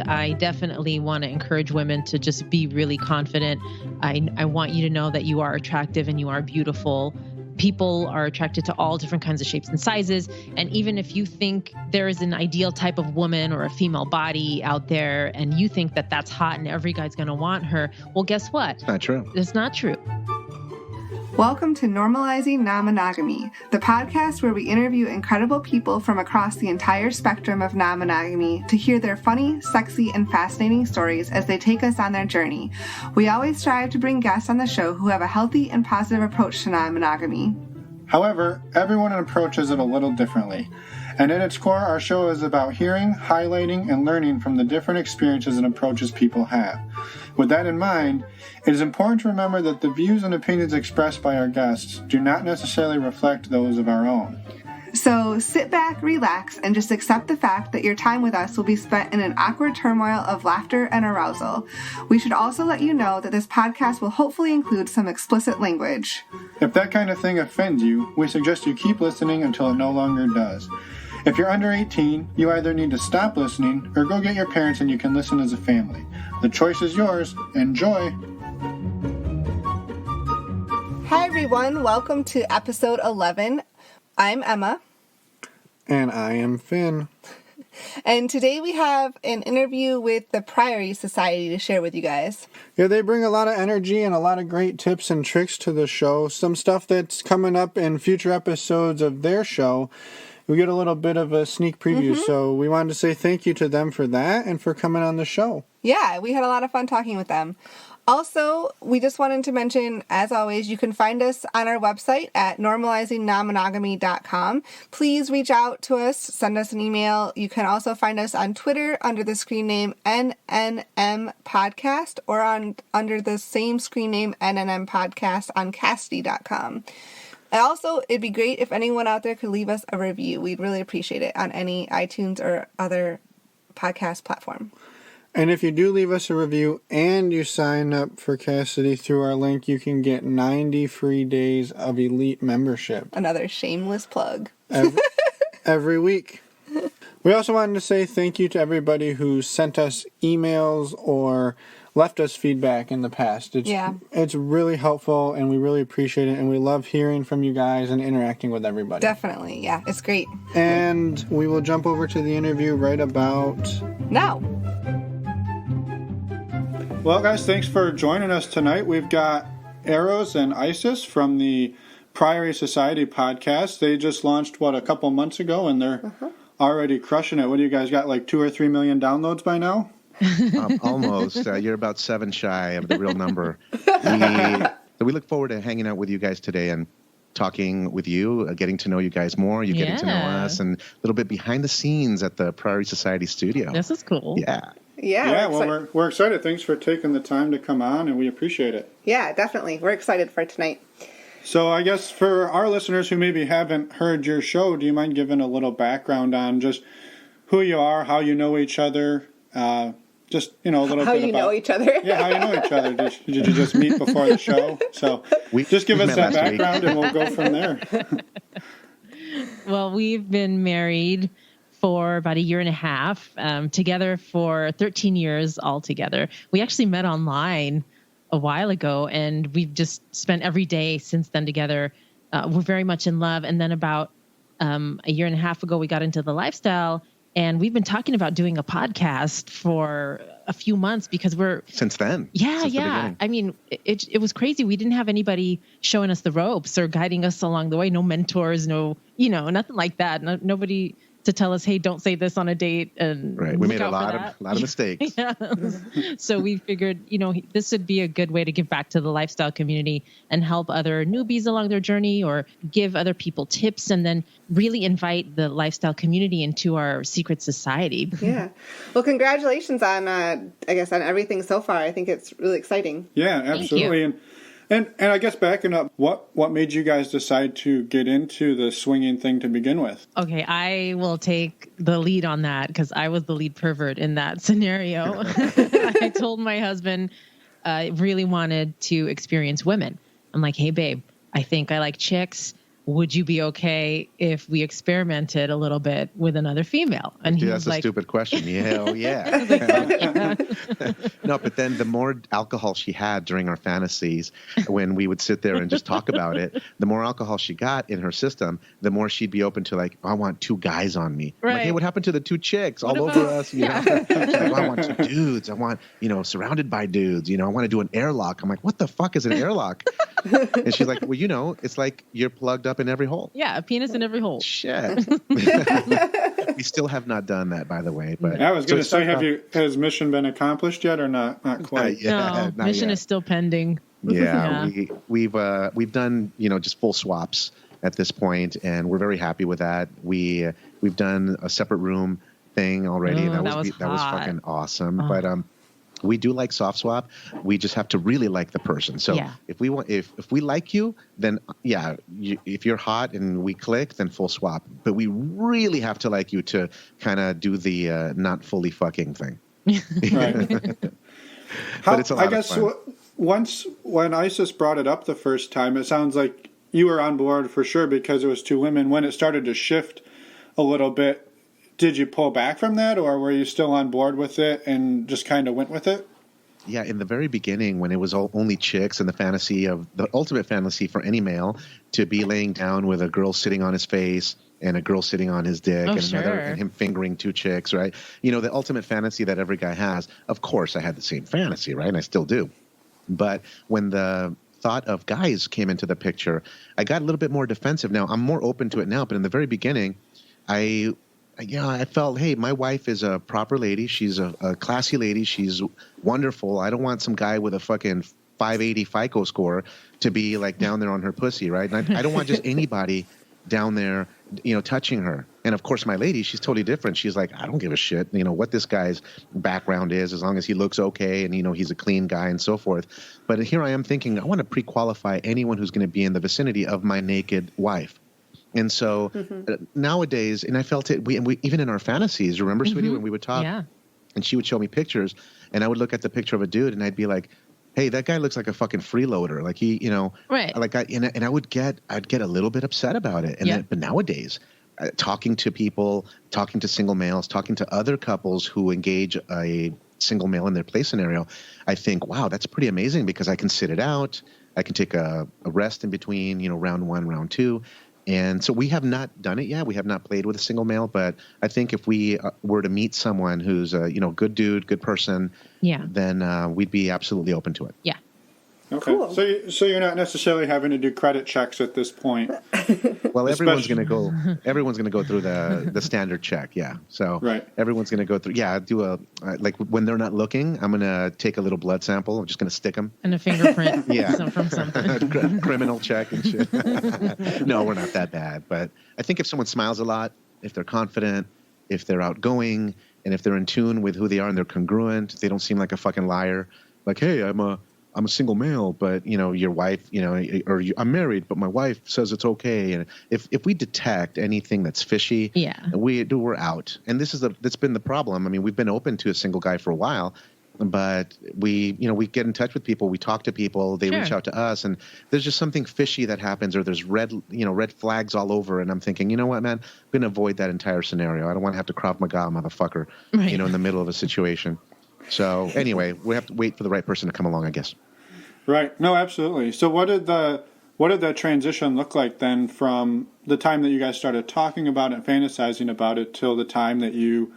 I definitely want to encourage women to just be really confident. I want you to know that you are attractive and you are beautiful. People are attracted to all different kinds of shapes and sizes. And even if you think there is an ideal type of woman or a female body out there and you think that that's hot and every guy's going to want her, well, guess what? It's not true. It's not true. Welcome to Normalizing Non-Monogamy, the podcast where we interview incredible people from across the entire spectrum of non-monogamy to hear their funny, sexy, and fascinating stories as they take us on their journey. We always strive to bring guests on the show who have a healthy and positive approach to non-monogamy. However, everyone approaches it a little differently. And at its core, our show is about hearing, highlighting, and learning from the different experiences and approaches people have. With that in mind, it is important to remember that the views and opinions expressed by our guests do not necessarily reflect those of our own. So sit back, relax, and just accept the fact that your time with us will be spent in an awkward turmoil of laughter and arousal. We should also let you know that this podcast will hopefully include some explicit language. If that kind of thing offends you, we suggest you keep listening until it no longer does. If you're under 18, you either need to stop listening or go get your parents and you can listen as a family. The choice is yours. Enjoy! Hi everyone, welcome to episode 11. I'm Emma. And I am Finn. And today we have an interview with the Priory Society to share with you guys. Yeah, they bring a lot of energy and a lot of great tips and tricks to the show. Some stuff that's coming up in future episodes of their show. We get a little bit of a sneak preview, so we wanted to say thank you to them for that and for coming on the show. Yeah, we had a lot of fun talking with them. Also, we just wanted to mention, as always, you can find us on our website at normalizingnonmonogamy.com. Please reach out to us, send us an email. You can also find us on Twitter under the screen name NNM Podcast or under the same screen name NNM Podcast on Castity.com. And also, it'd be great if anyone out there could leave us a review. We'd really appreciate it on any iTunes or other podcast platform. And if you do leave us a review and you sign up for Cassidy through our link, you can get 90 free days of elite membership. Another shameless plug. Every week. We also wanted to say thank you to everybody who sent us emails or left us feedback in the past. It's really helpful, and we really appreciate it, and we love hearing from you guys and interacting with everybody. Definitely, yeah. It's great. And we will jump over to the interview right about now. Well, guys, thanks for joining us tonight. We've got Eros and Isis from the Priory Society Podcast. They just launched, a couple months ago, and they're already crushing it. What do you guys got, like 2 or 3 million downloads by now? Almost. You're about 7 shy of the real number. We look forward to hanging out with you guys today and talking with you, getting to know you guys more, getting to know us, and a little bit behind the scenes at the Priory Society studio. This is cool. Yeah, well, we're excited. Thanks for taking the time to come on, and we appreciate it. Yeah, definitely. We're excited for tonight. So I guess for our listeners who maybe haven't heard your show, do you mind giving a little background on just who you are, how you know each other, just, a little bit about... How you know each other. Yeah, how you know each other. Did you just meet before the show? So just give us that background and we'll go from there. Well, we've been married for about 1.5 years, together for 13 years altogether. We actually met online a while ago, and we've just spent every day since then together. We're very much in love. And then about 1.5 years ago, we got into the lifestyle, and we've been talking about doing a podcast for a few months because since then. Yeah. I mean, it was crazy. We didn't have anybody showing us the ropes or guiding us along the way. No mentors, nothing like that. Nobody to tell us, hey, don't say this on a date. And right. We made a lot of mistakes. Yeah. So we figured, this would be a good way to give back to the lifestyle community and help other newbies along their journey, or give other people tips, and then really invite the lifestyle community into our secret society. Yeah. Well, congratulations on, on everything so far. I think it's really exciting. Yeah, absolutely. And I guess backing up, what made you guys decide to get into the swinging thing to begin with? Okay, I will take the lead on that because I was the lead pervert in that scenario. I told my husband I really wanted to experience women. I'm like, hey, babe, I think I like chicks. would you be okay if we experimented a little bit with another female? And he was that's a stupid question. Hell yeah. No, but then the more alcohol she had during our fantasies, when we would sit there and just talk about it, the more alcohol she got in her system, the more she'd be open to like, I want 2 guys on me. Right. Like, hey, what happened to the 2 chicks all over us? You know? She's like, I want 2 dudes. I want, surrounded by dudes. I want to do an airlock. I'm like, what the fuck is an airlock? And she's like, well, it's like you're plugged up in every hole. Yeah, a penis in every hole. Shit. We still have not done that, by the way. But I was going to say, has mission been accomplished yet, or not? Not quite. No, mission is still pending. Yeah, we've done just full swaps at this point, and we're very happy with that. We've done a separate room thing already. And that was fucking awesome. But we do like soft swap. We just have to really like the person. So if we like you, then if you're hot and we click, then full swap. But we really have to like you to kind of do the not fully fucking thing. Right. But it's a lot of fun. Once when Isis brought it up the first time, it sounds like you were on board for sure because it was 2 women. When it started to shift a little bit, did you pull back from that, or were you still on board with it and just kind of went with it? Yeah, in the very beginning, when it was only chicks and the ultimate fantasy for any male to be laying down with a girl sitting on his face and a girl sitting on his dick and him fingering 2 chicks, right? The ultimate fantasy that every guy has. Of course, I had the same fantasy, right? And I still do. But when the thought of guys came into the picture, I got a little bit more defensive. Now, I'm more open to it now, but in the very beginning, I felt, hey, my wife is a proper lady. She's a classy lady. She's wonderful. I don't want some guy with a fucking 580 FICO score to be like down there on her pussy, right? And I don't want just anybody down there, touching her. And of course, my lady, she's totally different. She's like, I don't give a shit, what this guy's background is, as long as he looks okay and, he's a clean guy and so forth. But here I am thinking, I want to pre-qualify anyone who's going to be in the vicinity of my naked wife. And so nowadays, and I felt it, we even in our fantasies, remember, sweetie, when we would talk and she would show me pictures and I would look at the picture of a dude and I'd be like, hey, that guy looks like a fucking freeloader. Like he, right. Like I would get a little bit upset about it. And then, but nowadays, talking to people, talking to single males, talking to other couples who engage a single male in their play scenario, I think, wow, that's pretty amazing because I can sit it out. I can take a rest in between, round 1, round 2. And so we have not done it yet. We have not played with a single male, but I think if we were to meet someone who's a good dude, good person, then we'd be absolutely open to it. Yeah. Okay. Cool. So you're not necessarily having to do credit checks at this point. Well, everyone's going to go through the standard check. Yeah. So everyone's going to go through. Yeah. Do like when they're not looking, I'm going to take a little blood sample. I'm just going to stick them. And a fingerprint. From something. Criminal check and shit. No, we're not that bad. But I think if someone smiles a lot, if they're confident, if they're outgoing, and if they're in tune with who they are and they're congruent, they don't seem like a fucking liar. Like, hey, I'm a single male, but your wife, I'm married, but my wife says it's okay. And if we detect anything that's fishy, we're out. And that's been the problem. I mean, we've been open to a single guy for a while, but we get in touch with people, we talk to people, they reach out to us, and there's just something fishy that happens, or there's red flags all over. And I'm thinking, you know what, man, I'm going to avoid that entire scenario. I don't want to have to Krav Maga, motherfucker, in the middle of a situation. So anyway, we have to wait for the right person to come along, I guess. Right. No, absolutely. So what did that transition look like then from the time that you guys started talking about it, fantasizing about it, till the time that you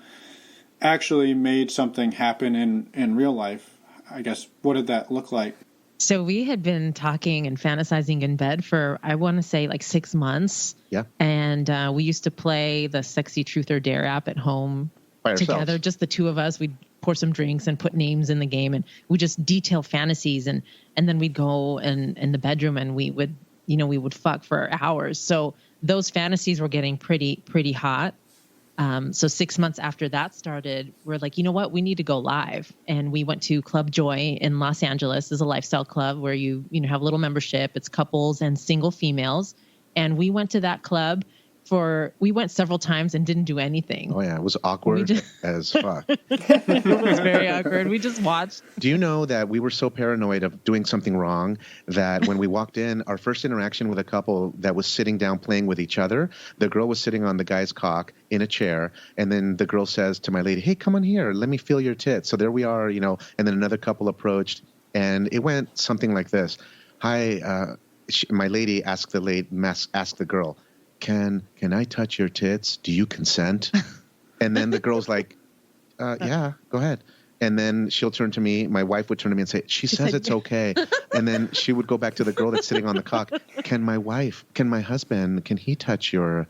actually made something happen in real life? I guess, what did that look like? So we had been talking and fantasizing in bed for, I want to say, like 6 months. Yeah. And we used to play the Sexy Truth or Dare app at home together, just the 2 of us. We'd pour some drinks and put names in the game, and we just detail fantasies, and then we'd go in the bedroom and we would fuck for hours. So those fantasies were getting pretty hot. So 6 months after that started, we're like, you know what, we need to go live. And we went to Club Joy in Los Angeles. It's a lifestyle club where you have a little membership. It's couples and single females. And we went to that club we went several times and didn't do anything. Oh yeah, it was awkward as fuck. It was very awkward. We just watched. Do you know that we were so paranoid of doing something wrong that when we walked in, our first interaction with a couple that was sitting down playing with each other, the girl was sitting on the guy's cock in a chair, and then the girl says to my lady, "Hey, come on here, let me feel your tits." So there we are, and then another couple approached, and it went something like this. Hi, my lady asked the girl, Can I touch your tits? Do you consent? And then the girl's like, yeah, go ahead. And then she'll turn to me. My wife would turn to me and say, she says it's okay. And then she would go back to the girl that's sitting on the cock. Can my husband, can he touch your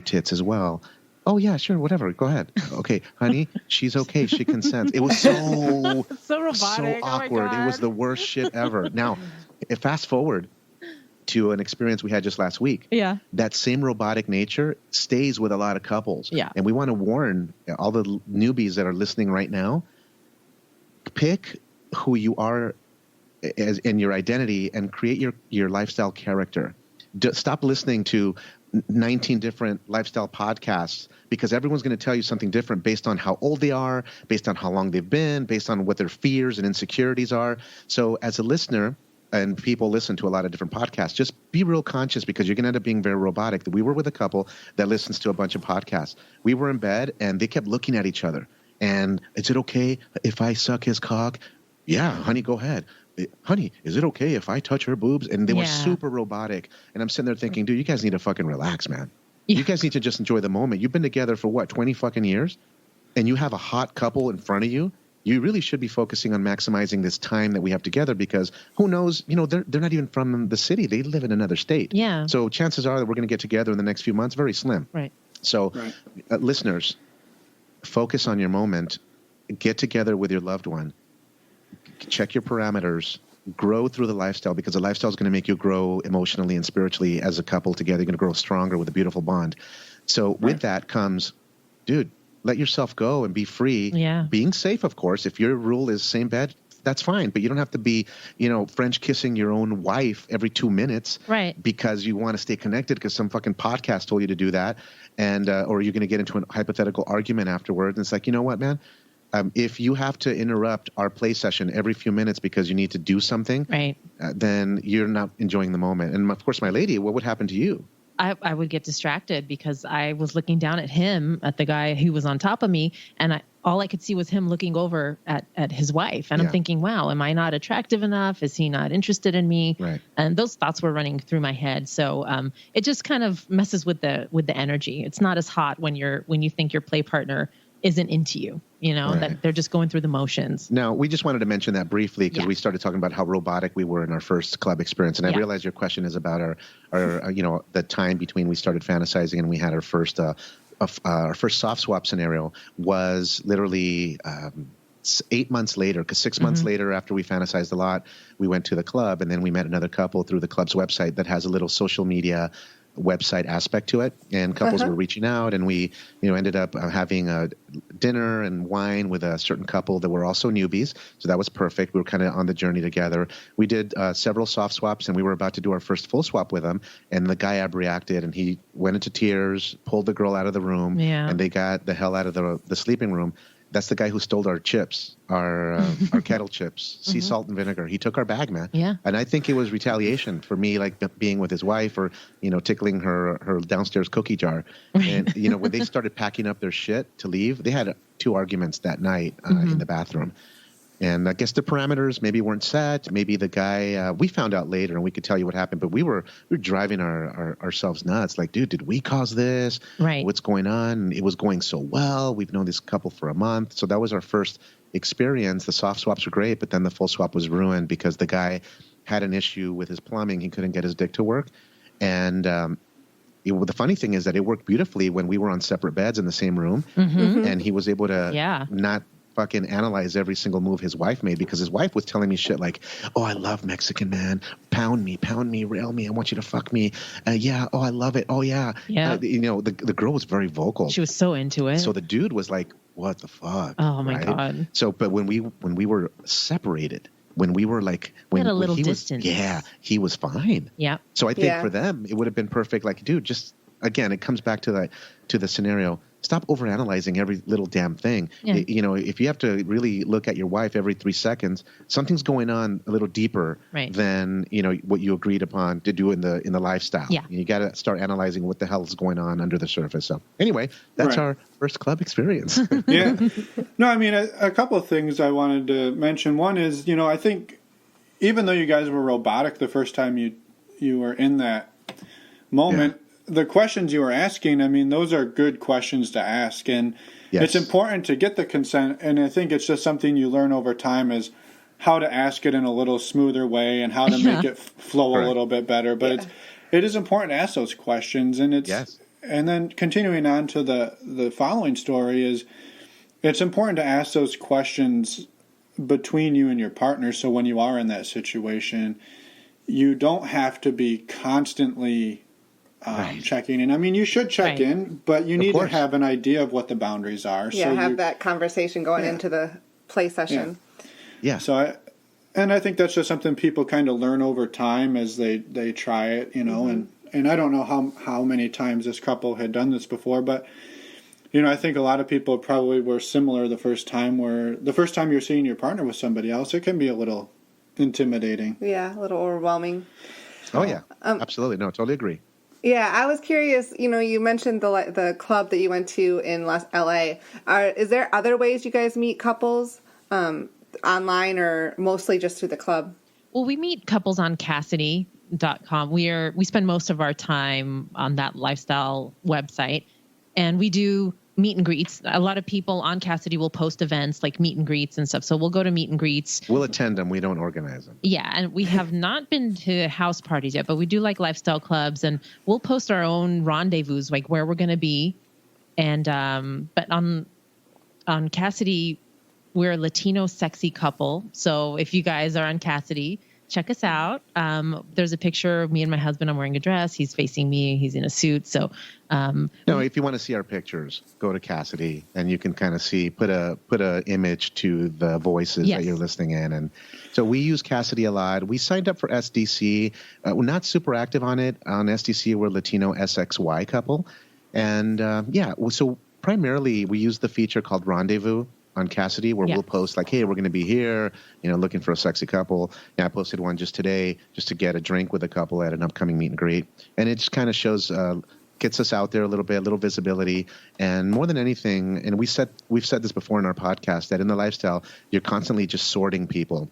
tits as well? Oh, yeah, sure, whatever. Go ahead. Okay, honey, she's okay. She consents. It was so robotic. So awkward. Oh, it was the worst shit ever. Now, fast forward to an experience we had just last week. Yeah. That same robotic nature stays with a lot of couples. Yeah. And we want to warn all the newbies that are listening right now, pick who you are as in your identity and create your lifestyle character. Stop listening to 19 different lifestyle podcasts because everyone's going to tell you something different based on how old they are, based on how long they've been, based on what their fears and insecurities are. So as a listener, and people listen to a lot of different podcasts, just be real conscious because you're going to end up being very robotic. We were with a couple that listens to a bunch of podcasts. We were in bed and they kept looking at each other. And is it okay if I suck his cock? Yeah, honey, go ahead. Honey, is it okay if I touch her boobs? And they were super robotic. And I'm sitting there thinking, dude, you guys need to fucking relax, man. Yeah. You guys need to just enjoy the moment. You've been together for what, 20 fucking years? And you have a hot couple in front of you. You really should be focusing on maximizing this time that we have together because who knows, they're not even from the city. They live in another state. Yeah. So chances are that we're going to get together in the next few months, very slim. Right. So listeners, focus on your moment. Get together with your loved one. Check your parameters. Grow through the lifestyle because the lifestyle is going to make you grow emotionally and spiritually as a couple together. You're going to grow stronger with a beautiful bond. So with that comes, dude, let yourself go and be free. Yeah. Being safe, of course. If your rule is same bed, that's fine. But you don't have to be, French kissing your own wife every 2 minutes. Right. Because you want to stay connected because some fucking podcast told you to do that. And, or you're going to get into a hypothetical argument afterwards. And it's like, you know what, man? If you have to interrupt our play session every few minutes because you need to do something, right, then you're not enjoying the moment. And of course, my lady, what would happen to you? I would get distracted because I was looking down at him, at the guy who was on top of me, and all I could see was him looking over at his wife. And I'm thinking, wow, am I not attractive enough? Is he not interested in me? Right. And those thoughts were running through my head. So it just kind of messes with the energy. It's not as hot when you think your play partner isn't into you, that they're just going through the motions. Now, we just wanted to mention that briefly because we started talking about how robotic we were in our first club experience. And I realize your question is about our the time between we started fantasizing and we had our first soft swap scenario was literally 8 months later, because 6 months later after we fantasized a lot, we went to the club and then we met another couple through the club's website that has a little social media website aspect to it, and couples were reaching out, and we ended up having a dinner and wine with a certain couple that were also newbies, so that was perfect. We were kind of on the journey together. We did several soft swaps, and we were about to do our first full swap with them, and the guy abreacted, and he went into tears, pulled the girl out of the room, and they got the hell out of the sleeping room. That's the guy who stole our chips, our kettle chips, sea salt and vinegar. He took our bag, man. Yeah. And I think it was retaliation for me, like being with his wife or, tickling her downstairs cookie jar. And, when they started packing up their shit to leave, they had 2 arguments that night in the bathroom. And I guess the parameters maybe weren't set. Maybe the guy, we found out later and we could tell you what happened, but we were driving ourselves nuts. Like, dude, did we cause this? Right. What's going on? It was going so well. We've known this couple for a month. So that was our first experience. The soft swaps were great, but then the full swap was ruined because the guy had an issue with his plumbing. He couldn't get his dick to work. And the funny thing is that it worked beautifully when we were on separate beds in the same room. And he was able to not fucking analyze every single move his wife made because his wife was telling me shit like, oh, I love Mexican, man. Pound me, rail me. I want you to fuck me. Yeah. Oh, I love it. Oh, yeah. Yeah. The girl was very vocal. She was so into it. So the dude was like, what the fuck? Oh, my God. So, but when we were separated, when we were like, at a little distance. He was fine. Yeah. So I think for them, it would have been perfect. Like, dude, just again, it comes back to the scenario. Stop overanalyzing every little damn thing. Yeah. If you have to really look at your wife every 3 seconds, something's going on a little deeper than what you agreed upon to do in the lifestyle. Yeah. You got to start analyzing what the hell is going on under the surface. So anyway, that's our first club experience. Yeah. No, I mean, a couple of things I wanted to mention. One is, I think even though you guys were robotic the first time you were in that moment, the questions you were asking, I mean, those are good questions to ask. And it's important to get the consent. And I think it's just something you learn over time is how to ask it in a little smoother way and how to make it flow a little bit better. But it is important to ask those questions. And and then continuing on to the following story is it's important to ask those questions between you and your partner. So when you are in that situation, you don't have to be constantly checking in. I mean, you should check in, but you need to have an idea of what the boundaries are. Yeah, so have that conversation going into the play session. Yeah. So I think that's just something people kind of learn over time as they try it, and I don't know how many times this couple had done this before, but I think a lot of people probably were similar the first time you're seeing your partner with somebody else, it can be a little intimidating. Yeah, a little overwhelming. Oh yeah, absolutely. No, totally agree. Yeah, I was curious, you mentioned the club that you went to in LA. Is there other ways you guys meet couples online or mostly just through the club? Well, we meet couples on Cassidy.com. We spend most of our time on that lifestyle website, and we do meet and greets. A lot of people on Cassidy will post events like meet and greets and stuff. So we'll go to meet and greets. We'll attend them. We don't organize them. Yeah. And we have not been to house parties yet, but we do like lifestyle clubs, and we'll post our own rendezvous, like where we're going to be. And, but on Cassidy, we're a Latino sexy couple. So if you guys are on Cassidy, check us out. There's a picture of me and my husband. I'm wearing a dress. He's facing me. He's in a suit. So, if you want to see our pictures, go to Cassidy, and you can kind of see put a image to the voices that you're listening in. And so we use Cassidy a lot. We signed up for SDC. We're not super active on it. On SDC, we're Latino SXY couple, and so primarily we use the feature called Rendezvous on Cassidy, where we'll post like, hey, we're going to be here, looking for a sexy couple. I posted one just today just to get a drink with a couple at an upcoming meet and greet. And it just kind of shows, gets us out there a little bit, a little visibility. And more than anything, and we've said this before in our podcast, that in the lifestyle, you're constantly just sorting people.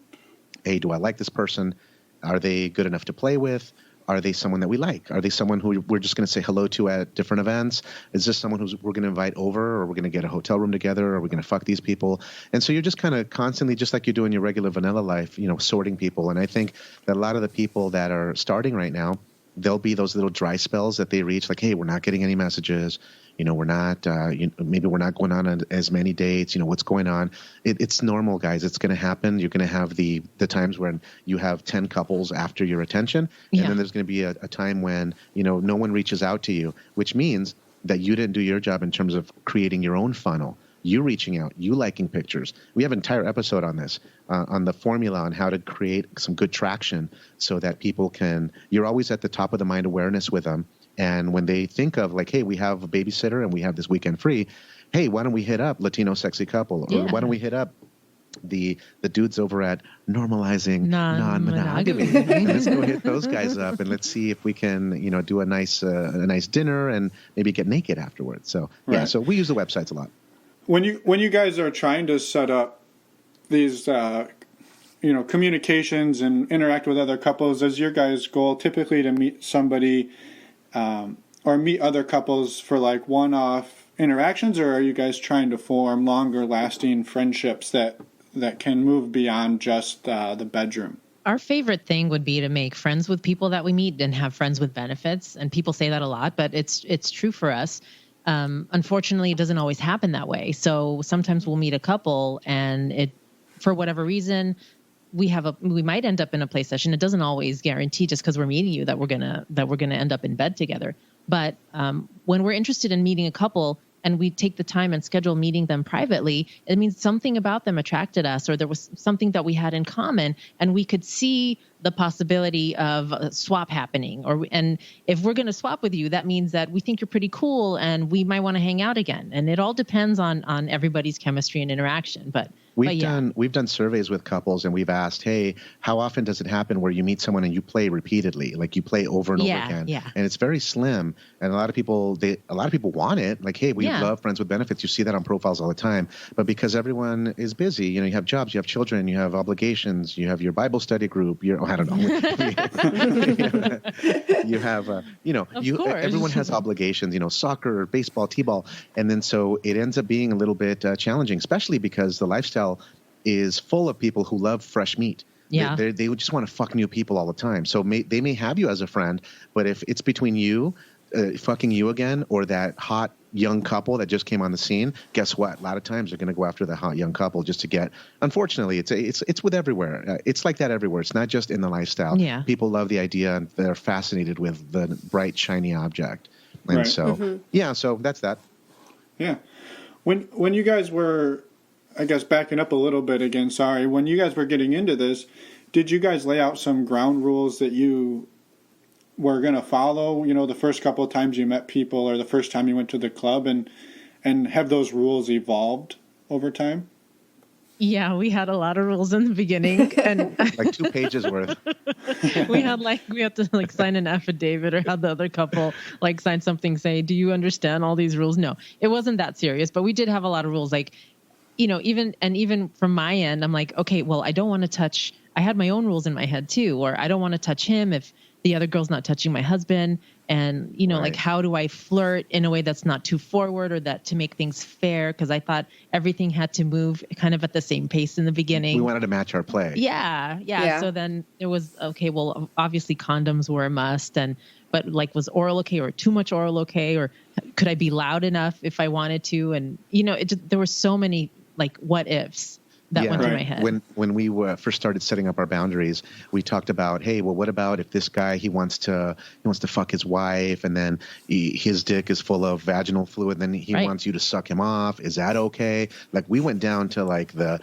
Hey, do I like this person? Are they good enough to play with? Are they someone that we like? Are they someone who we're just going to say hello to at different events? Is this someone we're going to invite over, or we're going to get a hotel room together, or we're going to fuck these people? And so you're just kind of constantly, just like you do in your regular vanilla life, sorting people. And I think that a lot of the people that are starting right now, there'll be those little dry spells that they reach, like, hey, we're not getting any messages. We're not, maybe we're not going on as many dates. What's going on? It's normal, guys. It's going to happen. You're going to have the times when you have 10 couples after your attention. And then there's going to be a time when, no one reaches out to you, which means that you didn't do your job in terms of creating your own funnel. You reaching out, you liking pictures. We have an entire episode on this, on the formula on how to create some good traction so that people you're always at the top of the mind awareness with them. And when they think of like, hey, we have a babysitter and we have this weekend free, hey, why don't we hit up Latino Sexy Couple? Or why don't we hit up the dudes over at Normalizing Non-Monogamy? And let's go hit those guys up, and let's see if we can, do a nice dinner and maybe get naked afterwards. So so we use the websites a lot. When you guys are trying to set up these communications and interact with other couples, is your guys' goal typically to meet somebody or meet other couples for like one-off interactions, or are you guys trying to form longer lasting friendships that can move beyond just the bedroom? Our favorite thing would be to make friends with people that we meet and have friends with benefits. And people say that a lot, but it's true for us. Unfortunately, it doesn't always happen that way. So sometimes we'll meet a couple and for whatever reason, we might end up in a play session. It doesn't always guarantee just because we're meeting you that we're gonna end up in bed together. But when we're interested in meeting a couple and we take the time and schedule meeting them privately, it means something about them attracted us, or there was something that we had in common, and we could see the possibility of a swap happening, and if we're going to swap with you, that means that we think you're pretty cool and we might want to hang out again. And it all depends on everybody's chemistry and interaction. But we've done surveys with couples, and we've asked, hey, how often does it happen where you meet someone and you play repeatedly, like you play over and over again? Yeah. And it's very slim. And a lot of people want it. Like, hey, we love friends with benefits. You see that on profiles all the time. But because everyone is busy, you have jobs, you have children, you have obligations, you have your Bible study group. I don't know. You have, everyone has obligations. Soccer, baseball, t-ball, and then so it ends up being a little bit challenging, especially because the lifestyle is full of people who love fresh meat. Yeah. They would just want to fuck new people all the time. So they may have you as a friend, but if it's between you, fucking you again, or that hot young couple that just came on the scene, guess what? A lot of times they're going to go after the hot young couple just to get. Unfortunately, it's with everywhere. It's like that everywhere. It's not just in the lifestyle. Yeah. People love the idea and they're fascinated with the bright, shiny object. And right. so, so that's that. Yeah. When you guys were, I guess, backing up a little bit again, sorry, when you guys were getting into this, did you guys lay out some ground rules that you were going to follow, the first couple of times you met people or the first time you went to the club, and have those rules evolved over time? Yeah, we had a lot of rules in the beginning, and like 2 pages worth. we had to sign an affidavit, or have the other couple sign something, say, do you understand all these rules? No, it wasn't that serious, but we did have a lot of rules. Even from my end, I'm like, okay, well, I don't want to touch. I had my own rules in my head too, or I don't want to touch him if the other girl's not touching my husband. And, right. How do I flirt in a way that's not too forward, or that to make things fair? Because I thought everything had to move kind of at the same pace in the beginning. We wanted to match our play. Yeah. So then it was, okay, well, obviously condoms were a must. But was oral okay, or too much oral okay? Or could I be loud enough if I wanted to? And, there were so many what ifs that went through my head. When we first started setting up our boundaries, we talked about, hey, well, what about if this guy, he wants to fuck his wife, and then his dick is full of vaginal fluid, then he wants you to suck him off. Is that okay? We went down to the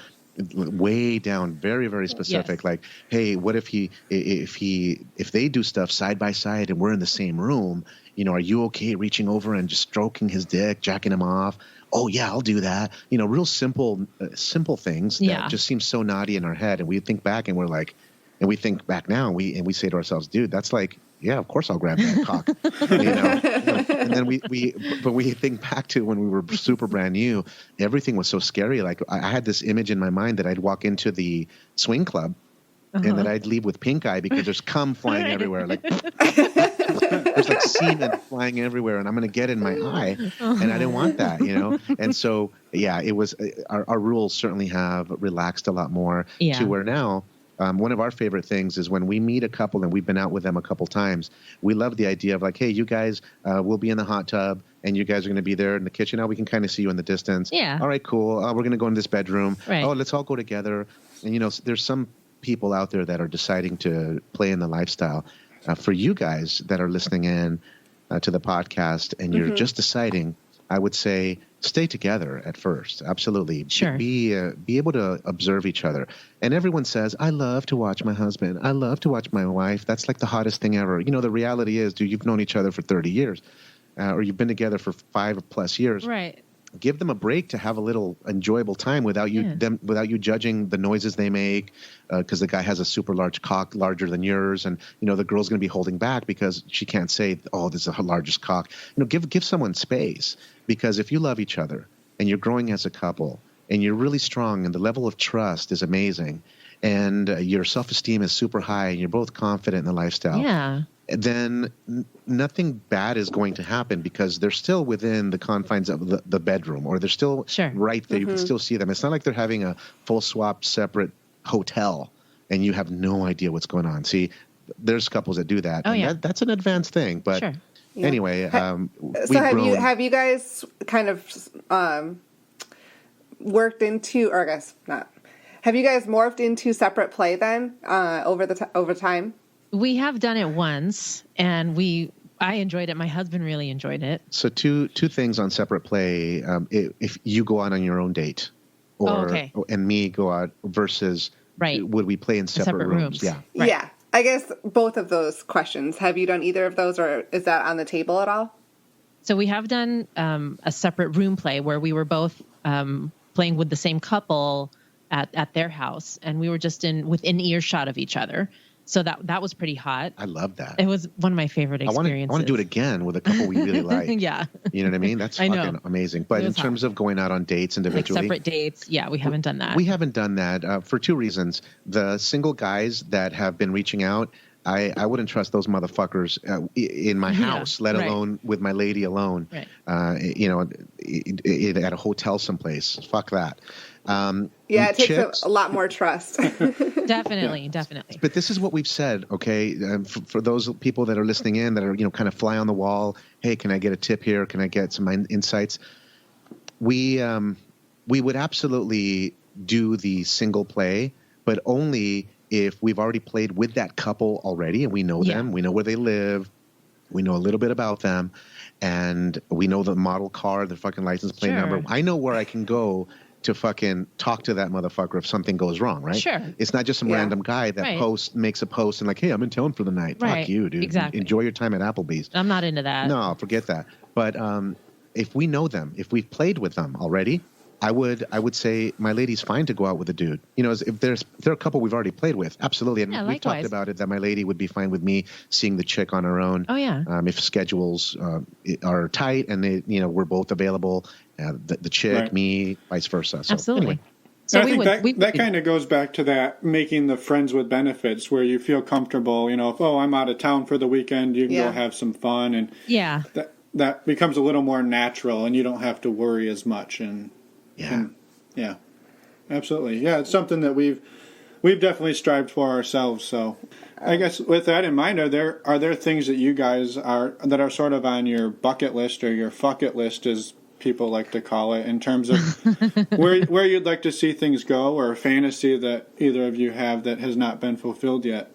way down, very, very specific. Yes. Hey, what if they do stuff side by side and we're in the same room? Are you okay reaching over and just stroking his dick, jacking him off? Oh yeah, I'll do that. Real simple things that just seem so naughty in our head, and we think back and we're like, and we think back now, and we say to ourselves, dude, that's yeah, of course I'll grab that cock. And then we think back to when we were super brand new, everything was so scary. I had this image in my mind that I'd walk into the swing club, and that I'd leave with pink eye because there's cum flying everywhere. There's semen flying everywhere, and I'm going to get in my eye, and I didn't want that, And so, it was our rules certainly have relaxed a lot more to where now. One of our favorite things is when we meet a couple and we've been out with them a couple times, we love the idea of hey, you guys will be in the hot tub and you guys are going to be there in the kitchen. Now we can kind of see you in the distance. Yeah. All right, cool. We're going to go in this bedroom. Right. Oh, let's all go together. And, there's some people out there that are deciding to play in the lifestyle. For you guys that are listening in to the podcast and you're just deciding, I would say stay together at first. Absolutely. Sure. Be able to observe each other. And everyone says, I love to watch my husband. I love to watch my wife. That's the hottest thing ever. The reality is, dude, you've known each other for 30 years or you've been together for 5+ years. Right. Give them a break to have a little enjoyable time without you judging the noises they make, because the guy has a super large cock, larger than yours, and the girl's going to be holding back because she can't say, "Oh, this is her largest cock." Give someone space, because if you love each other and you're growing as a couple and you're really strong and the level of trust is amazing and your self-esteem is super high and you're both confident in the lifestyle, then nothing bad is going to happen because they're still within the confines of the bedroom, or they're still right there. You can still see them. It's not like they're having a full swap separate hotel and you have no idea what's going on. See, there's couples that do that. That's an advanced thing. But anyway, have you guys kind of worked into, or I guess not, have you guys morphed into separate play then over time? We have done it once, and I enjoyed it. My husband really enjoyed it. So two things on separate play. If you go out on your own date, and me go out versus would we play in separate rooms? Yeah. Right. Yeah. I guess both of those questions. Have you done either of those, or is that on the table at all? So we have done a separate room play where we were both playing with the same couple at their house, and we were just within earshot of each other. So that was pretty hot. I love that. It was one of my favorite experiences. I want to do it again with a couple we really like. Yeah. You know what I mean? That's fucking amazing. But in terms of going out on dates individually. Like separate dates, yeah, we haven't done that. We haven't done that for two reasons. The single guys that have been reaching out, I wouldn't trust those motherfuckers in my house, let alone with my lady alone. Right. At a hotel someplace. Fuck that. It takes a lot more trust. Definitely. But this is what we've said, okay? For those people that are listening in that are, kind of fly on the wall, hey, can I get a tip here? Can I get some insights? We would absolutely do the single play, but only if we've already played with that couple already and we know them, we know where they live, we know a little bit about them, and we know the model car, the fucking license plate number. I know where I can go to fucking talk to that motherfucker if something goes wrong, right? Sure. It's not just some random guy that makes a post and like, hey, I'm in town for the night. Right. Fuck you, dude. Exactly. Enjoy your time at Applebee's. I'm not into that. No, forget that. But if we know them, if we've played with them already, I would say my lady's fine to go out with a dude. If they're a couple we've already played with, absolutely. And we've talked about it that my lady would be fine with me seeing the chick on her own. Oh yeah. If schedules are tight and we're both available, the chick, me, vice versa. So, absolutely. Anyway. So I think that kind of goes back to that making the friends with benefits where you feel comfortable. If I'm out of town for the weekend, you can go have some fun, and that becomes a little more natural, and you don't have to worry as much. And absolutely. Yeah, it's something that we've definitely strived for ourselves. So I guess with that in mind, are there things that you guys that are sort of on your bucket list or your fuck it list, as people like to call it, in terms of where you'd like to see things go, or a fantasy that either of you have that has not been fulfilled yet?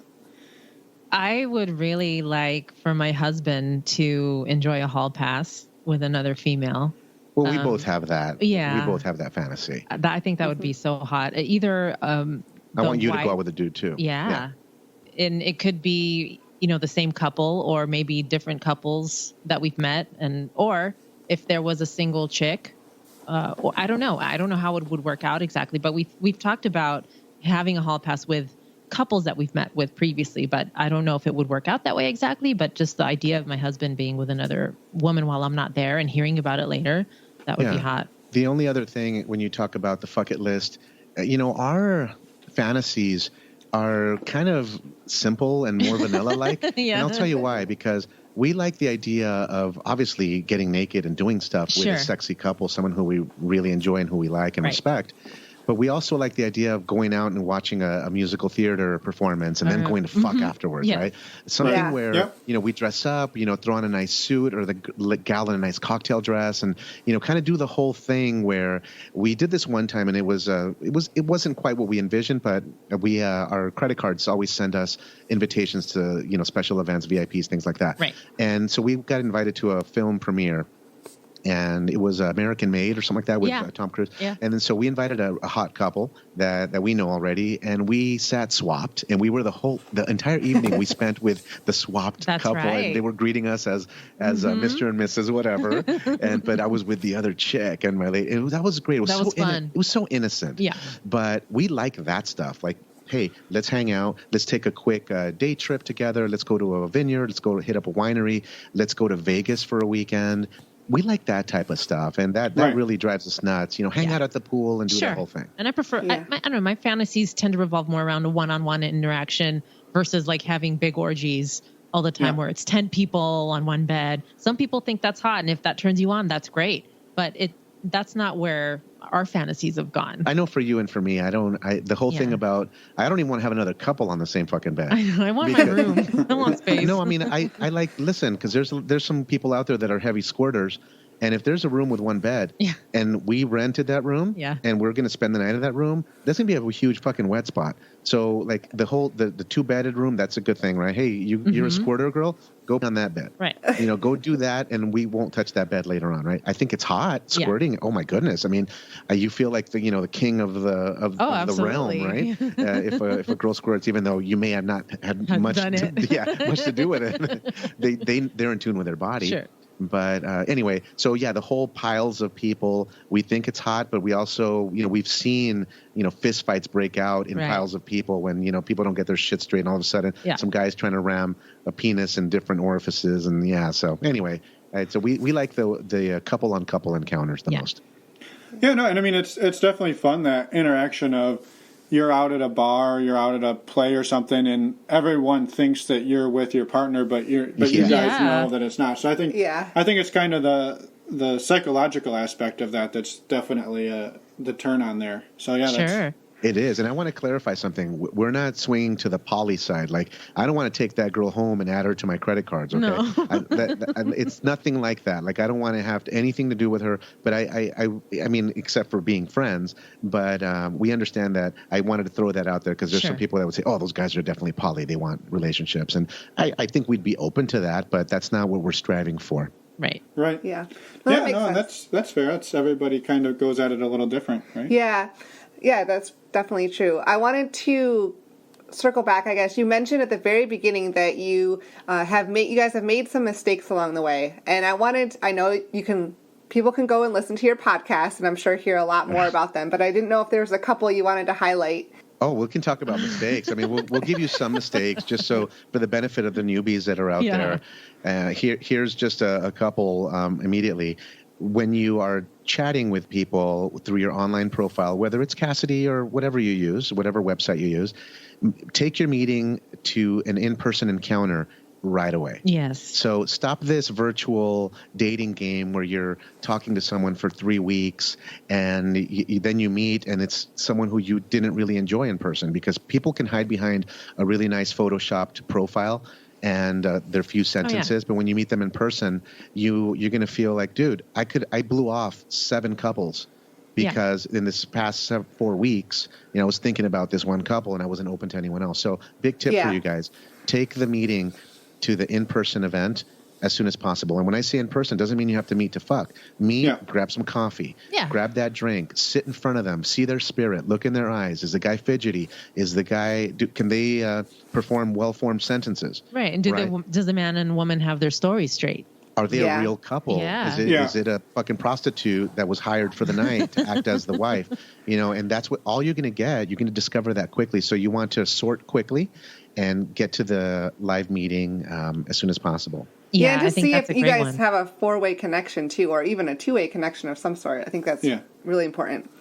I would really like for my husband to enjoy a hall pass with another female. Well, we both have that. Yeah. We both have that fantasy. I think that would be so hot. Either I want you to go out with a dude too. Yeah. And it could be, the same couple or maybe different couples that we've met, or if there was a single chick, or I don't know. I don't know how it would work out exactly, but we've talked about having a hall pass with couples that we've met with previously, but I don't know if it would work out that way exactly. But just the idea of my husband being with another woman while I'm not there and hearing about it later, that would be hot. The only other thing when you talk about the fuck it list, our fantasies are kind of simple and more vanilla-like. And I'll tell you why, because we like the idea of obviously getting naked and doing stuff with a sexy couple, someone who we really enjoy and who we like and respect. But we also like the idea of going out and watching a musical theater performance and then going to fuck afterwards, right? Something where, we dress up, throw on a nice suit, or the gal in a nice cocktail dress, and, kind of do the whole thing where we did this one time, and it wasn't quite what we envisioned, but our credit cards always send us invitations to, special events, VIPs, things like that. Right. And so we got invited to a film premiere. And it was American Made or something like that with Tom Cruise. Yeah. And then so we invited a hot couple that we know already, and we sat swapped, and we were the entire evening we spent with the swapped couple, and they were greeting us as Mr. and Mrs. whatever. But I was with the other chick and my lady. And that was great. It was fun. It was so innocent. Yeah. But we like that stuff. Like, hey, let's hang out. Let's take a quick day trip together. Let's go to a vineyard. Let's go hit up a winery. Let's go to Vegas for a weekend. We like that type of stuff, and that really drives us nuts. Hang out at the pool and do that whole thing. And I prefer, I don't know, my fantasies tend to revolve more around a one-on-one interaction versus like having big orgies all the time where it's 10 people on one bed. Some people think that's hot, and if that turns you on, that's great. But that's not where our fantasies have gone. I know for you and for me, the whole thing about, I don't even want to have another couple on the same fucking bed. I want my room. I want space. No, I mean, I like, listen, because there's some people out there that are heavy squirters, And if there's a room with one bed and we rented that room and we're going to spend the night in that room, that's going to be a huge fucking wet spot. So like the 2-bedded room, that's a good thing, right? Hey, you're a squirter girl, go on that bed. Right. Go do that and we won't touch that bed later on, right? I think it's hot squirting. Oh my goodness. I mean, you feel like the king of the realm, right? If a girl squirts, even though you may have not had much to do with it, they're in tune with their body. Sure. But anyway, so the whole piles of people, we think it's hot, but we also, we've seen, fist fights break out in piles of people when, people don't get their shit straight and all of a sudden some guy's trying to ram a penis in different orifices. And so anyway, so we like the couple on couple encounters the most. Yeah, no, and I mean, it's definitely fun, that interaction of you're out at a bar, you're out at a play or something, and everyone thinks that you're with your partner, but you guys know that it's not. So I think it's kind of the psychological aspect of that's definitely the turn on there. So sure. It is. And I want to clarify something. We're not swinging to the poly side. Like, I don't want to take that girl home and add her to my credit cards. Okay. No. It's nothing like that. Like, I don't want to have anything to do with her. But I mean, except for being friends. But we understand that. I wanted to throw that out there because there's some people that would say, oh, those guys are definitely poly. They want relationships. And I think we'd be open to that. But that's not what we're striving for. Right. Yeah. That's fair. Everybody kind of goes at it a little different, right? Yeah, that's definitely true. I wanted to circle back, I guess. You mentioned at the very beginning that you guys have made some mistakes along the way. And I know people can go and listen to your podcast and I'm sure hear a lot more about them, but I didn't know if there was a couple you wanted to highlight. Oh, we can talk about mistakes. I mean, we'll give you some mistakes just so for the benefit of the newbies that are out there. Here's just a couple immediately. When you are chatting with people through your online profile, whether it's Cassidy or whatever you use, whatever website you use, take your meeting to an in-person encounter right away. Yes. So stop this virtual dating game where you're talking to someone for 3 weeks and then you meet and it's someone who you didn't really enjoy in person, because people can hide behind a really nice photoshopped profile and their few sentences. But when you meet them in person, you're going to feel like, dude, I blew off 7 couples because in this past 4 weeks, I was thinking about this one couple and I wasn't open to anyone else. So big tip for you guys, take the meeting to the in-person event as soon as possible. And when I say in person, doesn't mean you have to meet to fuck. Grab some coffee, grab that drink, sit in front of them, see their spirit, look in their eyes. Is the guy fidgety? Is the guy, can they perform well-formed sentences? Right. And does the man and woman have their stories straight? Are they a real couple? Yeah. Is it a fucking prostitute that was hired for the night to act as the wife? And that's all you're going to get. You're going to discover that quickly. So you want to sort quickly and get to the live meeting as soon as possible. Yeah, and just see if you guys have a 4-way connection too, or even a 2-way connection of some sort. I think that's really important.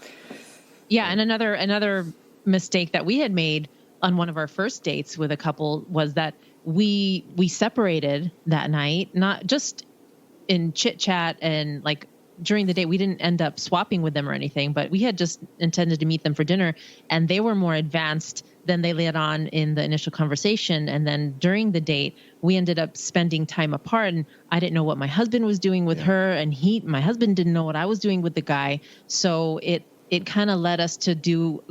Yeah, and another mistake that we had made on one of our first dates with a couple was that we separated that night, not just in chit chat and like during the day. We didn't end up swapping with them or anything, but we had just intended to meet them for dinner, and they were more advanced than they let on in the initial conversation. And then during the date, we ended up spending time apart, and I didn't know what my husband was doing with her, and my husband didn't know what I was doing with the guy. So it kind of led us to